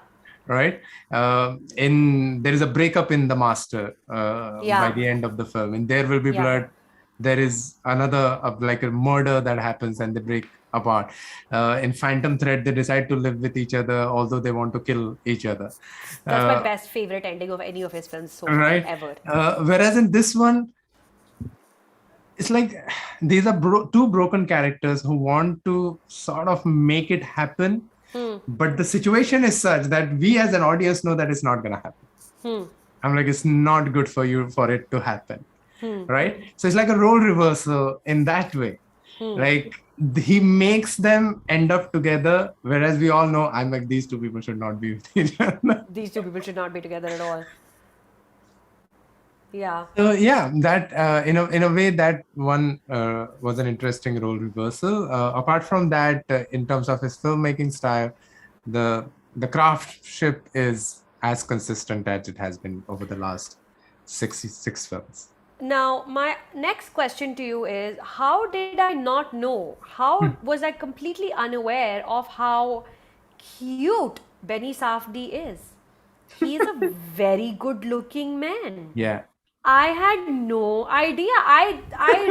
Right? There is a breakup in The Master by the end of the film. In There Will Be Blood, there is another like a murder that happens and they break apart. In Phantom Thread, they decide to live with each other, although they want to kill each other. That's my best favorite ending of any of his films so far, Right? ever. Whereas in this one, it's like these are two broken characters who want to sort of make it happen, but the situation is such that we as an audience know that it's not going to happen. I'm like, it's not good for you for it to happen. Right? So it's like a role reversal in that way. Like he makes them end up together, whereas we all know, I'm like, these two people should not be with each other. These two people should not be together at all. Yeah. So yeah, that in a way that one was an interesting role reversal. Apart from that, in terms of his filmmaking style, the craftship is as consistent as it has been over the last 66 films. Now, my next question to you is, how did I not know? How was I completely unaware of how cute Benny Safdie is? He is a very good looking man. Yeah. I had no idea. I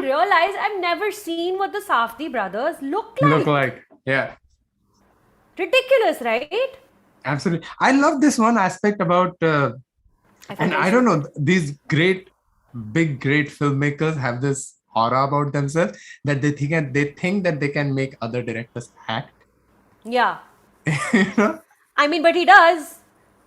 realized I've never seen what the Safdie brothers look like. Yeah. Ridiculous, right? Absolutely. I love this one aspect about, and I don't know, these great filmmakers have this aura about themselves that they think that they can make other directors act. Yeah. You know? I mean, but he does.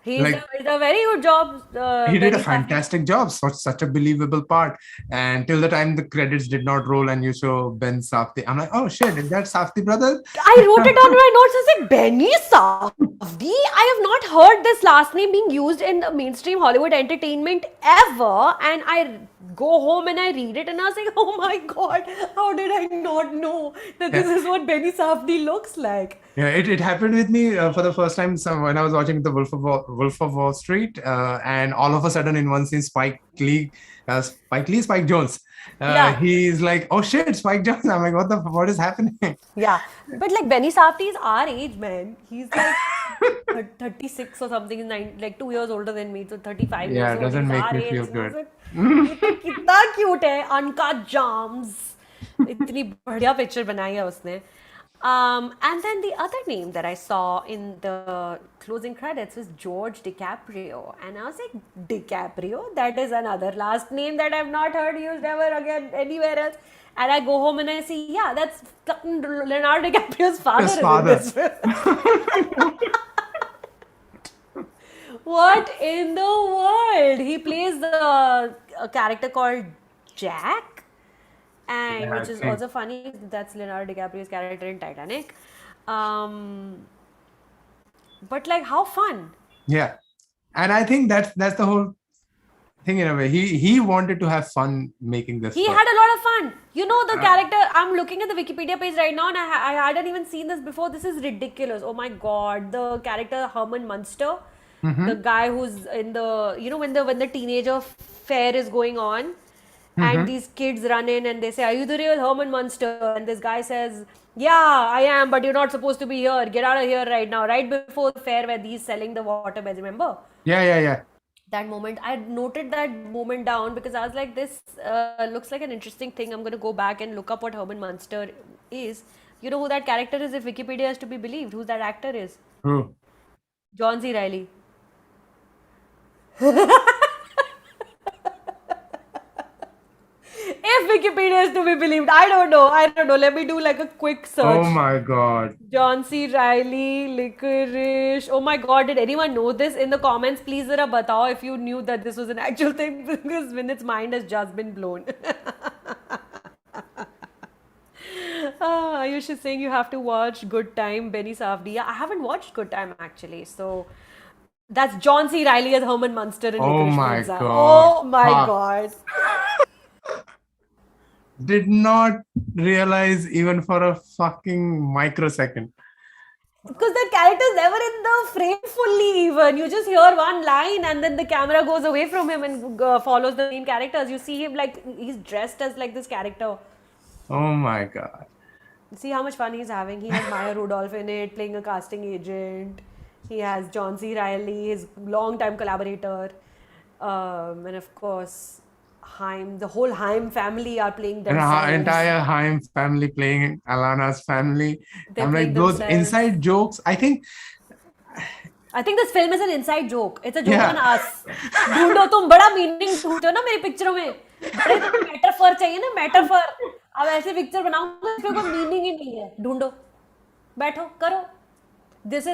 He's a very good job. He did a fantastic job. Such a believable part. And till the time the credits did not roll and you show Ben Safdie, I'm like, oh shit, is that Safdie brother? I wrote it down in my notes. I said, Benny Safdie? I have not heard this last name being used in the mainstream Hollywood entertainment ever. And I go home and I read it and I was like, oh my God, how did I not know that this is what Benny Safdie looks like? Yeah, it happened with me for the first time when I was watching The Wolf of Wall Street, and all of a sudden in one scene, Spike Jones. He's like, oh shit, Spike Jones. I'm like, what is happening? Yeah, but like Benny Safdie is our age, man. He's like 36 or something, like 2 years older than me, so 35 years old. Yeah, doesn't make me feel good. कितना cute है, Uncut Gems. इतनी बढ़िया picture बनाई है उसने. And then the other name that I saw in the closing credits was George DiCaprio. And I was like, DiCaprio? That is another last name that I've not heard used ever again anywhere else. And I go home and I see, yeah, that's Leonardo DiCaprio's father. His father. Is in this. What in the world? He plays a character called Jack. And which is also funny, that's Leonardo DiCaprio's character in Titanic. But like, how fun. Yeah. And I think that's the whole thing in a way. He wanted to have fun making this. He had a lot of fun. You know, the character, I'm looking at the Wikipedia page right now and I hadn't even seen this before. This is ridiculous. Oh my God. The character Herman Munster, the guy who's in the, you know, when the teenager fair is going on. And these kids run in and they say, are you the real Herman Munster? And this guy says, yeah, I am, but you're not supposed to be here. Get out of here right now. Right before the fair where he's selling the waterbeds, remember? Yeah. That moment, I noted that moment down because I was like, this looks like an interesting thing. I'm going to go back and look up what Herman Munster is. You know who that character is if Wikipedia is to be believed? Who that actor is? Who? John C. Reilly. If Wikipedia is to be believed, I don't know. Let me do like a quick search. Oh my God. John C. Reilly, Licorice. Oh my God, did anyone know this? In the comments, please zara batao if you knew that this was an actual thing because Vinit's mind has just been blown. Ayush is saying you have to watch Good Time, Benny Safdie. I haven't watched Good Time actually. So that's John C. Reilly as Herman Munster in Licorice Pizza. Oh my God. Did not realize even for a fucking microsecond Because that character is never in the frame fully even. You just hear one line and then the camera goes away from him and follows the main characters. You see him like he's dressed as like this character. Oh my God. See how much fun he's having. He has Maya Rudolph in it, playing a casting agent. He has John C. Reilly, his long-time collaborator. And of course, Haim, the whole Haim family are playing And themselves. entire Haim family playing Alana's family. They're I'm like, playing those themselves. inside jokes, I think. I think this film is an inside joke. It's a joke Yeah. on us. ढूंढो तुम बड़ा meaning ढूंढते हो ना मेरी पिक्चरों में. बड़े तुम्हें मेटाफर चाहिए ना मेटाफर. अब ऐसे पिक्चर बनाऊंगा इसमें कोई मीनिंग ही नहीं है. ढूंढो. बैठो करो. This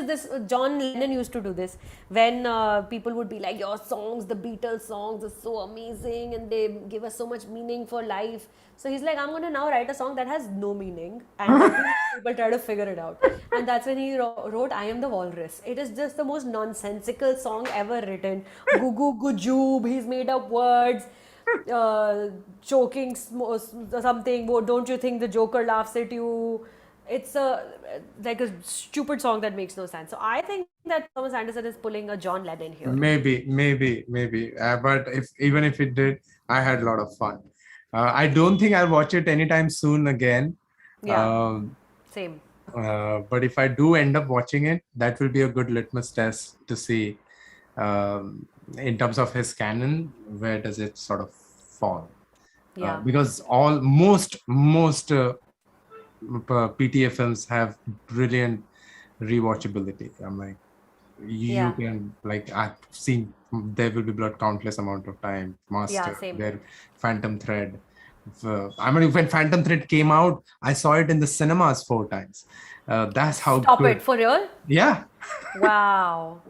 John Lennon used to do this when people would be like, your songs, the Beatles songs are so amazing and they give us so much meaning for life. So he's like, I'm going to now write a song that has no meaning and people try to figure it out. And that's when he wrote I Am the Walrus. It is just the most nonsensical song ever written. Goo goo goo joob, he's made up words. Choking something, don't you think the Joker laughs at you? It's like a stupid song that makes no sense. So I think that Thomas Anderson is pulling a John Lennon here. Maybe. But even if it did, I had a lot of fun. I don't think I'll watch it anytime soon again. Yeah, same. But if I do end up watching it, that will be a good litmus test to see, in terms of his canon, where does it sort of fall? Yeah. Because most PTA films have brilliant rewatchability. I'm like, you can, like, I've seen There Will Be Blood countless amount of time. Master, their Phantom Thread. I mean, when Phantom Thread came out, I saw it in the cinemas 4 times. That's how Stop good. it, for real? Yeah. Wow.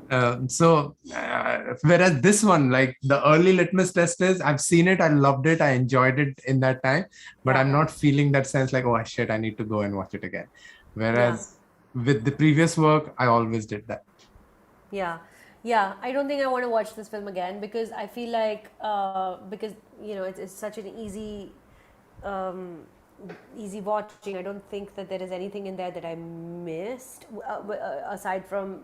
Whereas this one, like, the early litmus test is, I've seen it, I loved it, I enjoyed it in that time, but I'm not feeling that sense like, oh shit, I need to go and watch it again. Whereas with the previous work, I always did that. Yeah, I don't think I want to watch this film again because I feel like because it's such an easy watching. I don't think that there is anything in there that I missed aside from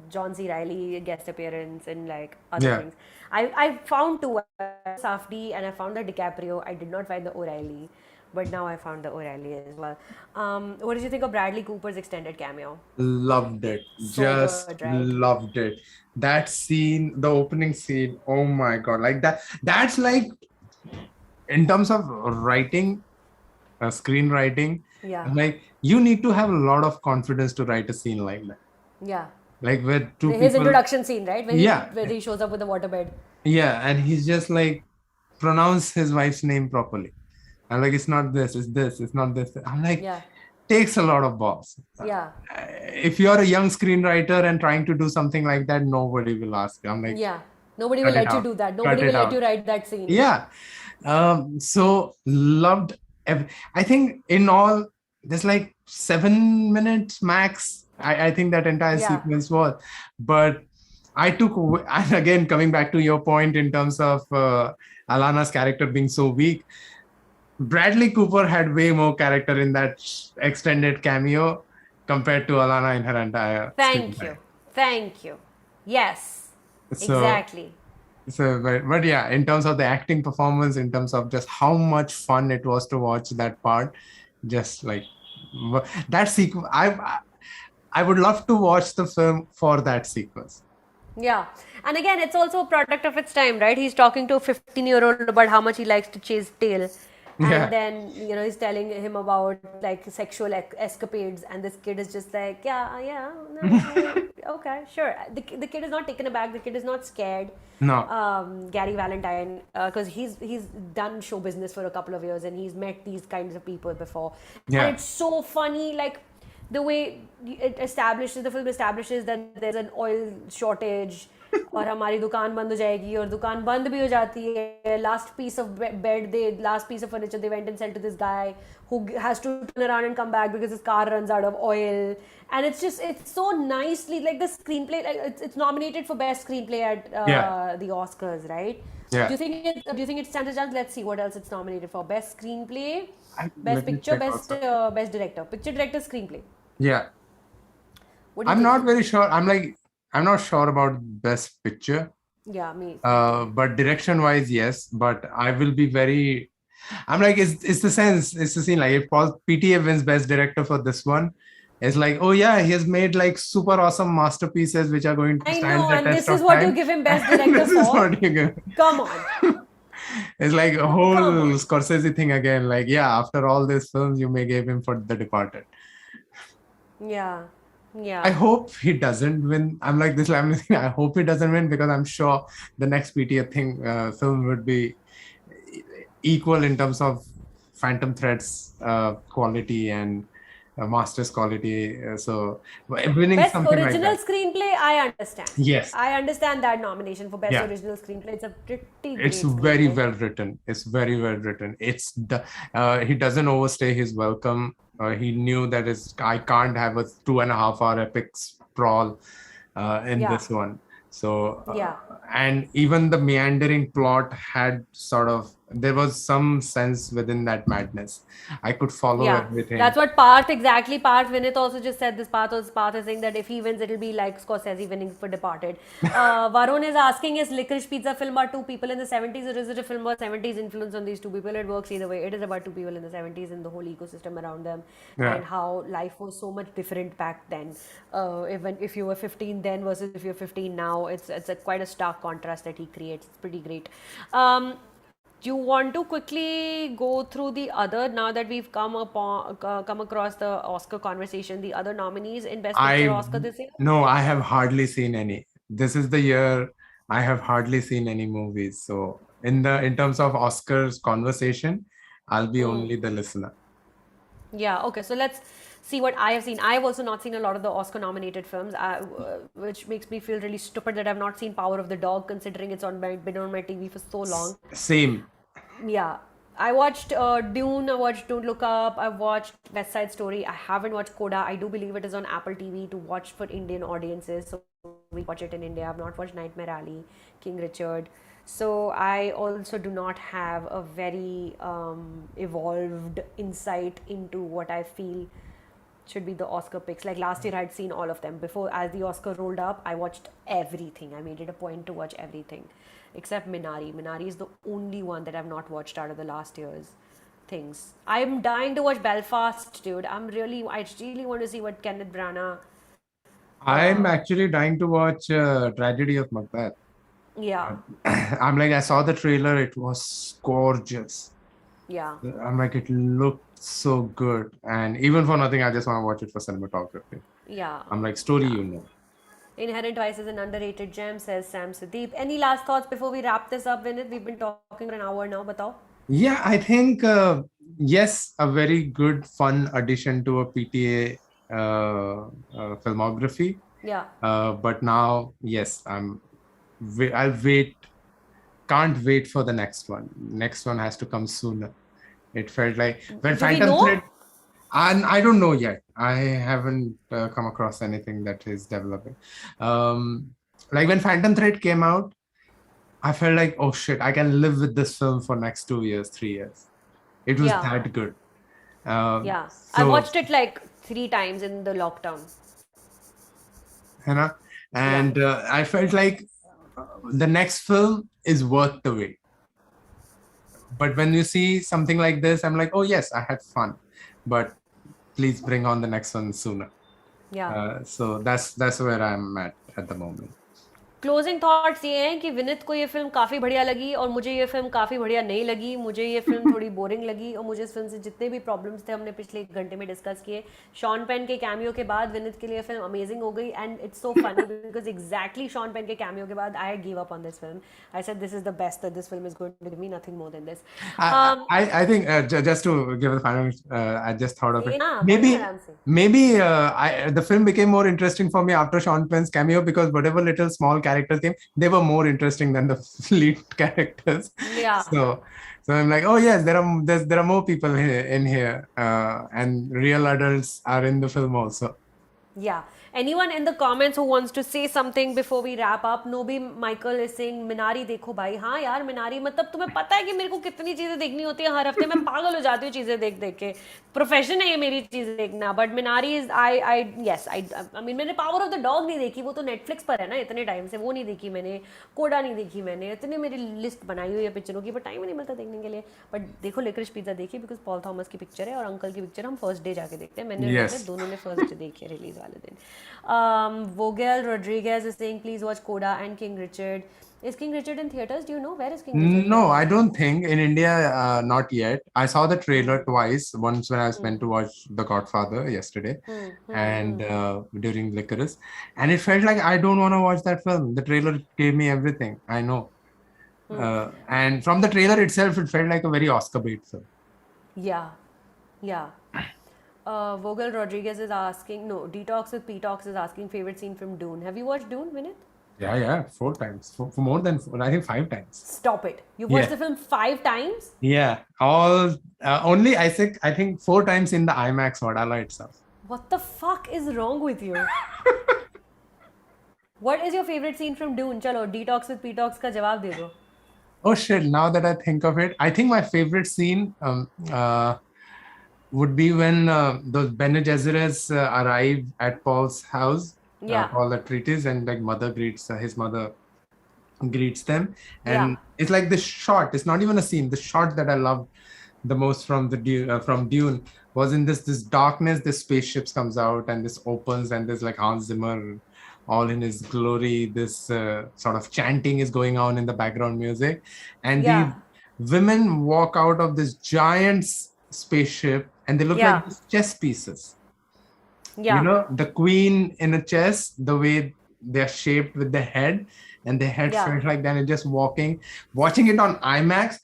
John C. Reilly guest appearance and like other things. I found 2 Safdie and I found the DiCaprio. I did not find the O'Reilly. But now I found the O'Reilly as well. What did you think of Bradley Cooper's extended cameo? Loved it. Just good, right? Loved it. That scene, the opening scene, oh my God. Like that's like, in terms of writing, screenwriting, like, you need to have a lot of confidence to write a scene like that. Yeah. Like where his introduction scene, right? Where he shows up with the waterbed. Yeah, and he's just like, pronounce his wife's name properly. I'm like, it's not this, it's this, it's not this. I'm like, takes a lot of balls. Yeah. If you're a young screenwriter and trying to do something like that, nobody will ask. I'm like, nobody will let you do that. Nobody will let you write that scene. Yeah. So loved. I think in all, there's like 7 minutes max. I think that entire sequence was. But I took, and again, coming back to your point in terms of Alana's character being so weak, Bradley Cooper had way more character in that extended cameo compared to Alana in her entire. Thank you. Yes, exactly. So, but yeah, in terms of the acting performance, in terms of just how much fun it was to watch that part, just like that sequence, I would love to watch the film for that sequence. Yeah. And again, it's also a product of its time, right? He's talking to a 15-year-old about how much he likes to chase tail. And then, he's telling him about like sexual escapades, and this kid is just like, okay, sure. The kid is not taken aback. The kid is not scared. No. Gary Valentine, because he's done show business for a couple of years and he's met these kinds of people before. And it's so funny, like the way the film establishes that there's an oil shortage. और हमारी दुकान बंद हो जाएगी और दुकान बंद भी हो जाती है. Last piece of furniture they went and sell to this guy who has to turn around and come back because his car runs out of oil. And it's so nicely, like the screenplay, like it's nominated for best screenplay at the Oscars, right? Yeah. Do you think it stands a chance? Let's see what else it's nominated for. Best screenplay, best picture, best director. Picture director, screenplay. Yeah. What do you I'm think? not very sure. I'm not sure about Best Picture. Yeah, me. But direction-wise, yes. But I will be very. I'm like, it's the sense, it's the scene. Like, if Paul PTA wins Best Director for this one, it's like, oh yeah, he has made like super awesome masterpieces which are going to I stand know, the and test this is of what you time. give him Best And Director this is for? what you get. Come on. It's like a whole Come on. Scorsese thing again. Like, yeah, after all these films, you may give him for The Departed. Yeah. I Yeah. hope he doesn't win. I'm like this. I hope he doesn't win because I'm sure the next PTA thing film would be equal in terms of Phantom Thread's quality and Master's quality. So winning Best something like original that. screenplay, I understand. Yes. I understand that nomination for best Yeah. original screenplay. It's a pretty It's great very screenplay. well written. It's very well written. He doesn't overstay his welcome. He knew that I can't have a 2.5 hour epic sprawl in Yeah. this one. So Yeah. and even the meandering plot had sort of, there was some sense within that madness. I could follow Yeah, everything. that's what Parth exactly. Parth Vinith also just said this. Parth is saying that if he wins, it'll be like Scorsese winning for Departed. Varun is asking, is Licorice Pizza film about two people in the 70s, or is it a film about 70s influence on these two people? It works either way. It is about two people in the 70s and the whole ecosystem around them, Yeah. and how life was so much different back then. If you were 15 then versus if you're 15 now, it's a quite a stark contrast that he creates. It's pretty great. Do you want to quickly go through the other, now that we've come across the Oscar conversation, the other nominees in Best Picture I Oscar this year? No, I have hardly seen any. This is the year I have hardly seen any movies. So in terms of Oscars conversation, I'll be only the listener. Yeah, okay, so let's see what I have seen. I have also not seen a lot of the Oscar nominated films, which makes me feel really stupid that I've not seen Power of the Dog, considering been on my TV for so long. Same. Yeah, I watched Dune. I watched Don't Look Up. I watched West Side Story. I haven't watched Coda. I do believe it is on Apple TV to watch for Indian audiences, so we watch it in India. I've not watched Nightmare Alley, King Richard. So I also do not have a very evolved insight into what I feel should be the Oscar picks. Like last year, I'd seen all of them. Before, as the Oscar rolled up, I watched everything. I made it a point to watch everything, except Minari. Minari is the only one that I've not watched out of the last year's things. I'm dying to watch Belfast, dude. I really want to see what Kenneth Branagh. I'm actually dying to watch Tragedy of Macbeth. Yeah, I'm like, I saw the trailer. It was gorgeous. yeah. I'm like, it looked so good. And even for nothing, I just want to watch it for cinematography. Yeah. I'm like, story, Yeah. you know. Inherent Vice is an underrated gem, says Sam Sudeep. Any last thoughts before we wrap this up, Vinith? We've been talking for an hour now. Batao. Yeah, I think, yes, a very good, fun addition to a PTA filmography. Yeah. But now, yes, I'll wait. Can't wait for the next one. Next one has to come sooner. It felt like when Do we Phantom know? Thread, and I don't know yet. I haven't come across anything that is developing. Like when Phantom Thread came out, I felt like, oh shit, I can live with this film for next 2 years, 3 years. It was Yeah. that good. Yeah. I So, watched it like 3 times in the lockdown. you know, and I felt like the next film is worth the wait. But when you see something like this, I'm like, oh yes, I had fun, but please bring on the next one sooner. Yeah. So that's where I'm at the moment. Closing thoughts ये हैं कि विनित को ये film काफ़ी बढ़िया लगी और मुझे ये फिल्म काफ़ी बढ़िया नहीं लगी. मुझे ये फिल्म थोड़ी बोरिंग लगी और मुझे इस फिल्म से जितने भी प्रॉब्लम्स थे हमने पिछले 1 घंटे में डिस्कस किए. शॉन पेन के कैमियो के बाद विनित के लिए फिल्म अमेजिंग हो गई and it's so funny because exactly Sean Penn के कैमियो के बाद I give up on this film. I said this is the best that this film is going to give me, nothing more than this. I think just to give the final, I just thought of it. Yeah, Maybe the film became more interesting for me after Sean Penn's cameo because whatever little small characters came, they were more interesting than the lead characters. Yeah. So I'm like, oh yes, there are more people in here, and real adults are in the film also. Yeah. Anyone in the comments who wants to say something before we wrap up? Nobi Michael is saying Minari देखो भाई. हाँ यार Minari मतलब तुम्हें पता है कि मेरे को कितनी चीजें देखनी होती है हर हफ्ते. मैं पागल हो जाती हूँ चीजें देख देख के. प्रोफेशन है ये मेरी चीजें देखना. But Minari is I mean मैंने Power of the Dog नहीं देखी. वो तो Netflix पर है ना इतने टाइम से. वो नहीं देखी मैंने. कोडा नहीं देखी मैंने. इतने मेरी लिस्ट बनाई हुई है पिक्चरों की, पर टाइम नहीं मिलता देखने के लिए. बट देखो लिकरिश पिज्जा देखी बिकॉज पॉल थॉमस की पिक्चर है और अंकल की पिक्चर हम फर्स्ट डे जाके देखते हैं. मैंने Yes. दोनों ने फर्स्ट डे देखी है रिलीज वाले दिन. Vogel Rodriguez is saying please watch Coda and King Richard. Is King Richard in theaters? Do you know where is King Richard? No, I don't think in India, not yet. I saw the trailer twice. Once when I went to watch The Godfather yesterday, and during Licorice, and it felt like I don't want to watch that film. The trailer gave me everything. I know, and from the trailer itself, it felt like a very Oscar bait film. Yeah, yeah. Vogel Rodriguez is asking, no, Detox with P-Tox is asking favorite scene from Dune. Have you watched Dune, Vinit? Yeah, 4 times. For more than 4, I think 5 times. Stop it. You've watched the film 5 times? Yeah, all only I think 4 times in the IMAX Vadala itself. What the fuck is wrong with you? What is your favorite scene from Dune? Chalo, Detox with P-Tox ka jawab de do. Oh shit! Now that I think of it, I think my favorite scene would be when those Bene Gesserits arrive at Paul's house. Paul Atreides, and like mother greets his mother greets them, and it's like this shot. It's not even a scene. The shot that I loved the most from from Dune was in this darkness. This spaceships comes out and this opens, and there's like Hans Zimmer all in his glory. This sort of chanting is going on in the background music, and the women walk out of this giant spaceship, and they look like these chess pieces. You know, the queen in a chess, the way they're shaped with the head, and the head felt like that, and just watching it on IMAX,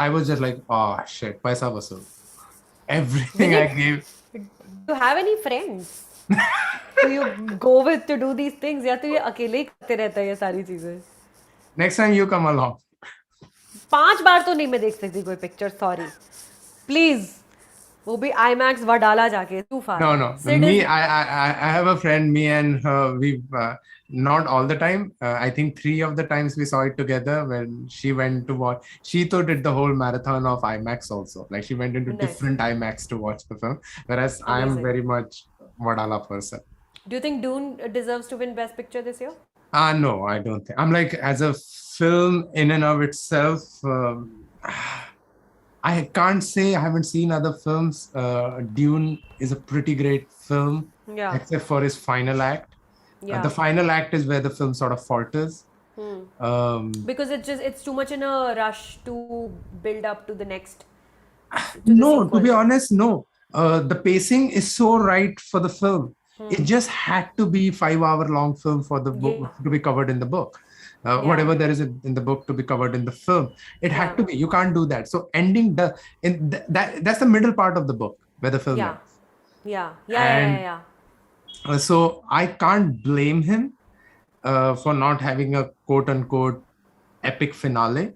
I was just like, oh shit, paisa vasool. Everything I gave. Do you have any friends who you go with to do these things? या तो ये अकेले ही करते रहता है ये सारी चीजें? Next time you come along. 5 बार तो नहीं मैं देख सकती कोई पिक्चर, सॉरी. प्लीज. वो भी IMAX वडाला जाके, too far. No. I have a friend, me and her, we not all the time. I think 3 of the times we saw it together when she went to watch. She too did the whole marathon of IMAX also. Like she went into different IMAX to watch the film. Whereas I am very much Vadala person. Do you think Dune deserves to win Best Picture this year? No, I don't think. I'm like, as a film in and of itself, I can't say I haven't seen other films. Dune is a pretty great film, except for his final act. The final act is where the film sort of falters. Because it's too much in a rush to build up to the next. To be honest, no. The pacing is so right for the film. It just had to be 5-hour long film for the book to be covered in the book. Whatever there is in the book to be covered in the film, it had to be. You can't do that. So ending that's the middle part of the book where the film ends. So I can't blame him for not having a quote unquote epic finale,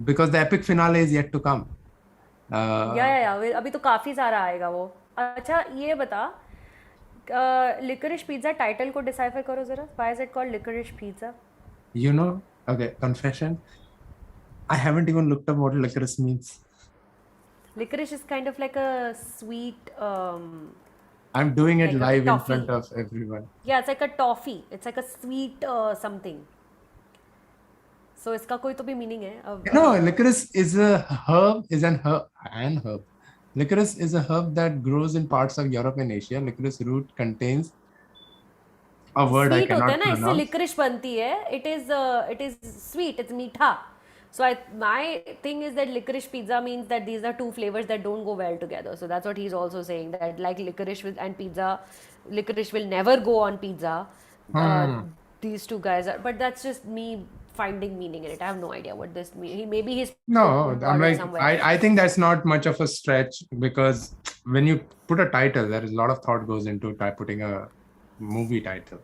because the epic finale is yet to come. अभी तो काफी सारा आएगा वो. अच्छा ये बता, Licorice Pizza title को डिसाइफर करो जरा. Why is it called Licorice Pizza? You know, okay, confession. I haven't even looked up what licorice means. Licorice is kind of like a sweet. I'm doing it like live in front of everyone. Yeah, it's like a toffee. It's like a sweet something. So इसका कोई तो भी meaning है. No, licorice is a herb. An herb. Licorice is a herb that grows in parts of Europe and Asia. Licorice root contains a word sweet I cannot होता है ना, pronounce. इससे licorice बनती है. It is sweet. It's मीठा. So my thing is that licorice pizza means that these are two flavors that don't go well together. So that's what he's also saying, that like licorice and pizza, licorice will never go on pizza. These two guys are, but that's just me finding meaning in it. I have no idea what this means. Maybe he's No, I'm like, I think that's not much of a stretch, because when you put a title, there is a lot of thought goes into putting a movie title.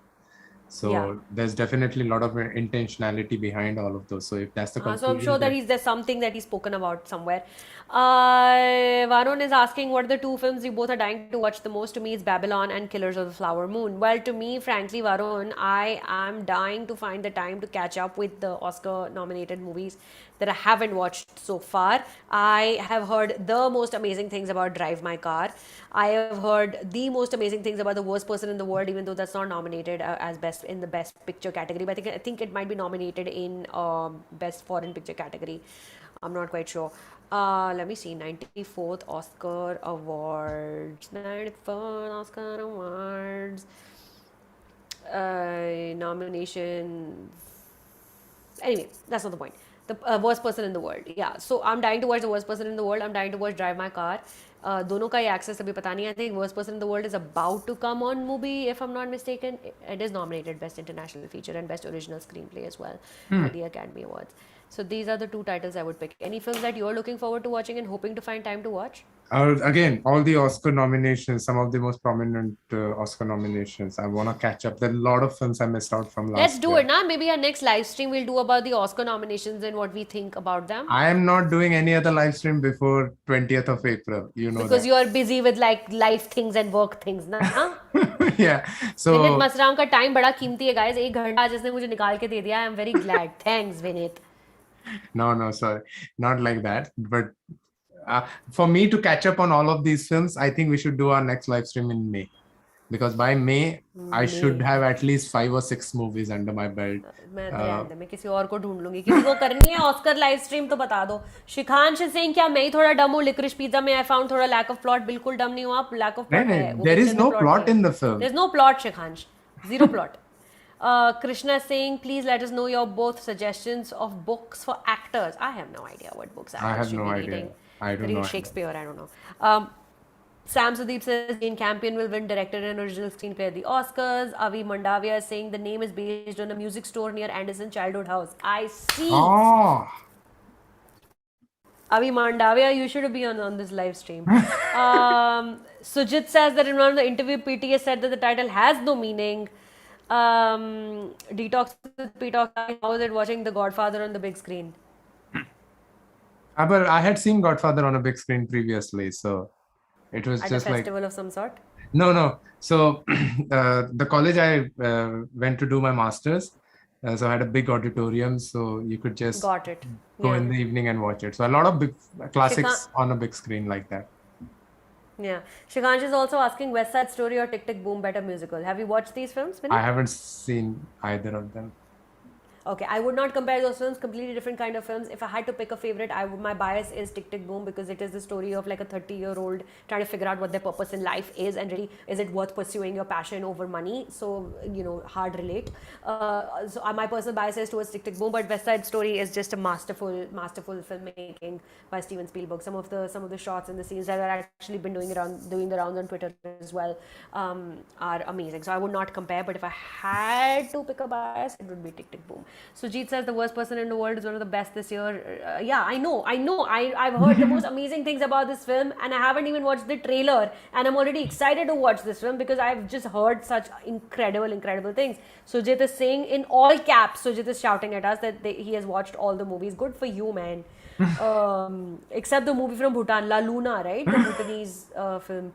So there's definitely a lot of intentionality behind all of those. So if that's the So I'm conclusion, sure that then there's something that he's spoken about somewhere. Varun is asking what are the two films you both are dying to watch the most. To me, it's Babylon and Killers of the Flower Moon. Well, to me, frankly, Varun, I am dying to find the time to catch up with the Oscar-nominated movies that I haven't watched so far. I have heard the most amazing things about Drive My Car. I have heard the most amazing things about The Worst Person in the World, even though that's not nominated as best in the Best Picture category. But I think it might be nominated in Best Foreign Picture category. I'm not quite sure. Let me see. 94th Oscar Awards. 94th Oscar Awards. Nominations. Anyway, that's not the point. The worst person in the world. Yeah. So I'm dying to watch The Worst Person in the World. I'm dying to watch Drive My Car. दोनों का ही access अभी पता नहीं. I think Worst Person in the World is about to come on movie, if I'm not mistaken. It is nominated Best International Feature and Best Original Screenplay as well at the Academy Awards. So these are the two titles I would pick. Any films that you're looking forward to watching and hoping to find time to watch? again, all the Oscar nominations, some of the most prominent Oscar nominations. I want to catch up. There are a lot of films I missed out from Let's last do year. it now. Maybe our next live stream we'll do about the Oscar nominations and what we think about them. I am not doing any other live stream before 20th of April. You know Because that. you're busy with like life things and work things, na? Yeah. So Vineet Masram का time बड़ा कीमती है guys. 1 घंटा जिसने मुझे निकाल के दे दिया. I am very glad. Thanks Vineet. no, sorry, not like that. But for me to catch up on all of these films, I think we should do our next live stream in May. Because by May, I should have at least 5 or 6 movies under my belt. मैं किसी और को ढूंढ लूंगी. किसी को करनी है ऑस्कर लाइव स्ट्रीम तो बता दो. शिखांश सिंह, क्या मैं ही थोड़ा डम हूँ? लिक्रिश पिज्जा में आई फाउंड थोड़ा लैक ऑफ प्लॉट. बिल्कुल डम नहीं हूँ आप. लैक ऑफ प्लॉट है. There is no plot in the film. There's no plot, Shikhansh. Zero plot. Krishna saying, please let us know your both suggestions of books for actors. I have no idea what books I have should no be idea. reading. I don't know. Shakespeare, I don't know. Sam Sudeep says Jane Campion will win director and original screenplay at the Oscars. Avi Mandavia is saying the name is based on a music store near Anderson Childhood House. I see. Oh. Avi Mandavia, you should be on this live stream. Sujit says that in one of the interview, PTA said that the title has no meaning. Detox with Detox, how is it watching The Godfather on the big screen? But I had seen Godfather on a big screen previously, so it was At just a like festival of some sort? no. So the college I went to do my master's, so I had a big auditorium, so you could just Got it. go in the evening and watch it. So a lot of big classics on a big screen like that. Yeah. Shikansh is also asking West Side Story or Tick Tick Boom better musical. Have you watched these films, Vinit? I haven't seen either of them. Okay, I would not compare those films. Completely different kind of films. If I had to pick a favorite, my bias is Tick Tick Boom because it is the story of like a 30-year-old trying to figure out what their purpose in life is and really is it worth pursuing your passion over money. So hard relate. My personal bias is towards Tick Tick Boom, but West Side Story is just a masterful filmmaking by Steven Spielberg. Some of the shots and the scenes that are actually been doing the rounds on Twitter as well are amazing. So I would not compare, but if I had to pick a bias, it would be Tick Tick Boom. Sujit says The Worst Person in the World is one of the best this year. Yeah, I know. I've heard the most amazing things about this film and I haven't even watched the trailer and I'm already excited to watch this film because I've just heard such incredible things. Sujit is saying in all caps, Sujit is shouting at us that he has watched all the movies. Good for you, man. Except the movie from Bhutan, La Luna, right? The Bhutanese film.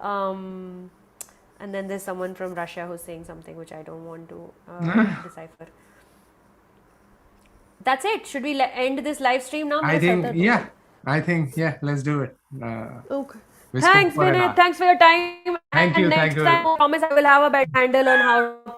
And then there's someone from Russia who's saying something which I don't want to decipher. That's it. Should we end this live stream now? I think, let's do it. Okay. Thanks, Vinit. Thanks for your time. Thank you. Next time, I promise I will have a better handle on how